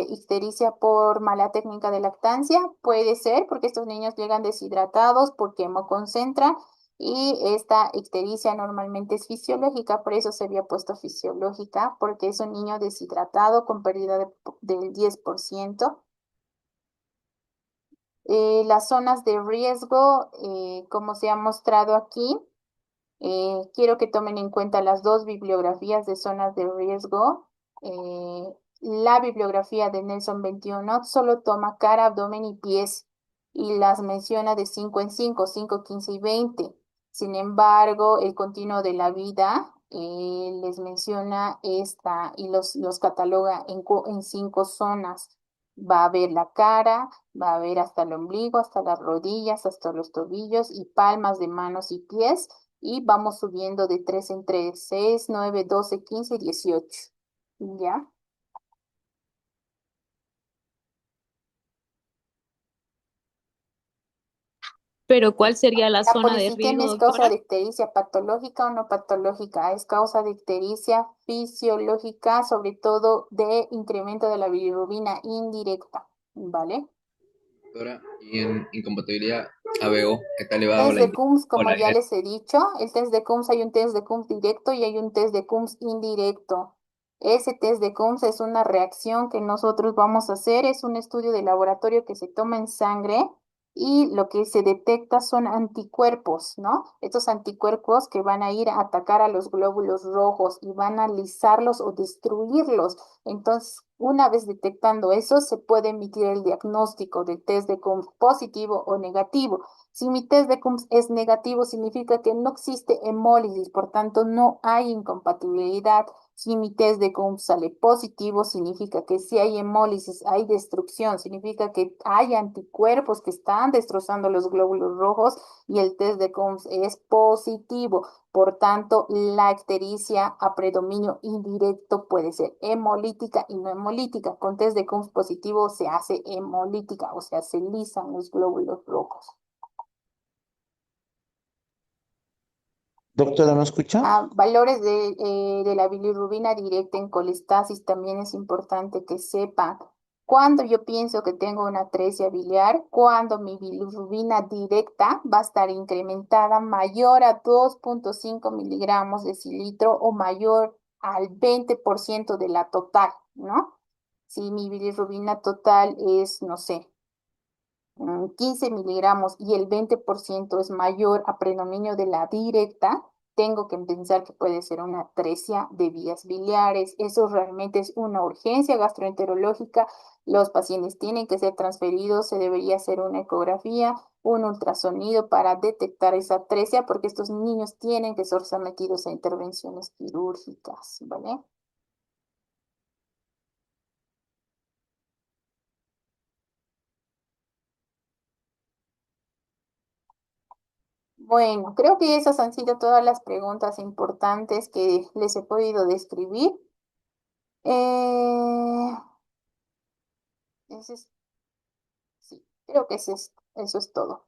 ictericia por mala técnica de lactancia. Puede ser porque estos niños llegan deshidratados porque hemoconcentran y esta ictericia normalmente es fisiológica, por eso se había puesto fisiológica, porque es un niño deshidratado con pérdida del 10%. Las zonas de riesgo, como se ha mostrado aquí. Quiero que tomen en cuenta las dos bibliografías de zonas de riesgo. La bibliografía de Nelson 21 solo toma cara, abdomen y pies y las menciona de 5 en 5, 5, 15 y 20. Sin embargo, el continuo de la vida les menciona esta y los cataloga en 5 zonas. Va a ver la cara, va a ver hasta el ombligo, hasta las rodillas, hasta los tobillos y palmas de manos y pies y vamos subiendo de 3 en 3, 6, 9, 12, 15 y 18. ¿Ya? Pero ¿cuál sería la La zona de policitemia riesgo, es causa doctora? de ictericia patológica o no patológica. Es causa de ictericia fisiológica, sobre todo de incremento de la bilirrubina indirecta. ¿Vale? Doctora, y en incompatibilidad ABO está elevado Test la de Coombs, o como la ya les he dicho, el test de Coombs, hay un test de Coombs directo y hay un test de Coombs indirecto. Ese test de Coombs es una reacción que nosotros vamos a hacer, es un estudio de laboratorio que se toma en sangre y lo que se detecta son anticuerpos, ¿no? Estos anticuerpos que van a ir a atacar a los glóbulos rojos y van a lisarlos o destruirlos. Entonces, una vez detectando eso, se puede emitir el diagnóstico del test de Coombs positivo o negativo. Si mi test de Coombs es negativo, significa que no existe hemólisis, por tanto no hay incompatibilidad. Si mi test de Coombs sale positivo, significa que si hay hemólisis, hay destrucción, significa que hay anticuerpos que están destrozando los glóbulos rojos y el test de Coombs es positivo. Por tanto, la ictericia a predominio indirecto puede ser hemolítica y no hemolítica. Con test de Coombs positivo se hace hemolítica, o sea, se lisan los glóbulos rojos. Doctora, ¿me escucha? Valores de la bilirrubina directa en colestasis también es importante que sepan. Cuando yo pienso que tengo una atresia biliar, cuando mi bilirrubina directa va a estar incrementada mayor a 2,5 miligramos de cilitro o mayor al 20% de la total, ¿no? Si mi bilirrubina total es, no sé, 15 miligramos y el 20% es mayor a predominio de la directa, tengo que pensar que puede ser una atresia de vías biliares. Eso realmente es una urgencia gastroenterológica. Los pacientes tienen que ser transferidos, se debería hacer una ecografía, un ultrasonido para detectar esa atresia, porque estos niños tienen que ser sometidos a intervenciones quirúrgicas, ¿vale? Bueno, creo que esas han sido todas las preguntas importantes que les he podido describir. Eh, ese es- sí, creo que eso es todo.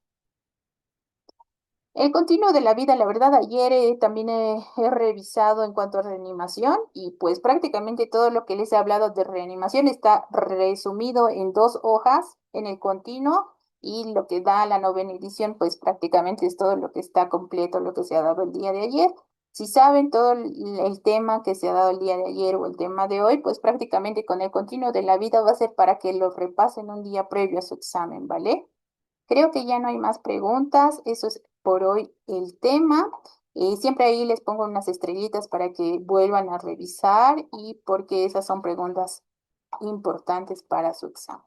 El continuo de la vida, la verdad, ayer también he revisado en cuanto a reanimación y pues prácticamente todo lo que les he hablado de reanimación está resumido en 2 hojas en el continuo y lo que da la novena edición pues prácticamente es todo lo que está completo, lo que se ha dado el día de ayer. Si saben todo el tema que se ha dado el día de ayer o el tema de hoy, pues prácticamente con el continuo de la vida va a ser para que lo repasen un día previo a su examen, ¿vale? Creo que ya no hay más preguntas. Eso es por hoy el tema. Siempre ahí les pongo unas estrellitas para que vuelvan a revisar y porque esas son preguntas importantes para su examen.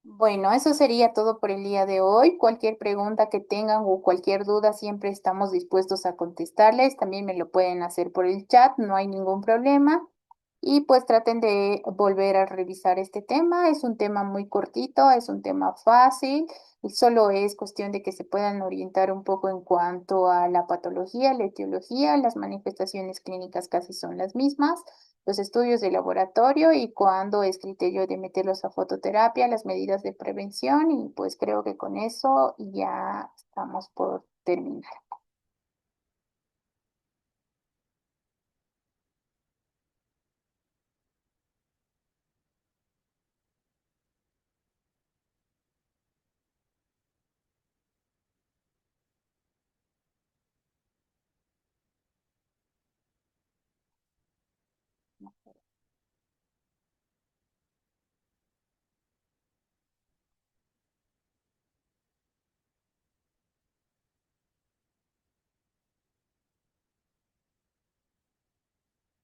Bueno, eso sería todo por el día de hoy. Cualquier pregunta que tengan o cualquier duda, siempre estamos dispuestos a contestarles. También me lo pueden hacer por el chat, no hay ningún problema. Y pues traten de volver a revisar este tema. Es un tema muy cortito, es un tema fácil y solo es cuestión de que se puedan orientar un poco en cuanto a la patología, la etiología, las manifestaciones clínicas casi son las mismas, los estudios de laboratorio y cuando es criterio de meterlos a fototerapia, las medidas de prevención y pues creo que con eso ya estamos por terminar.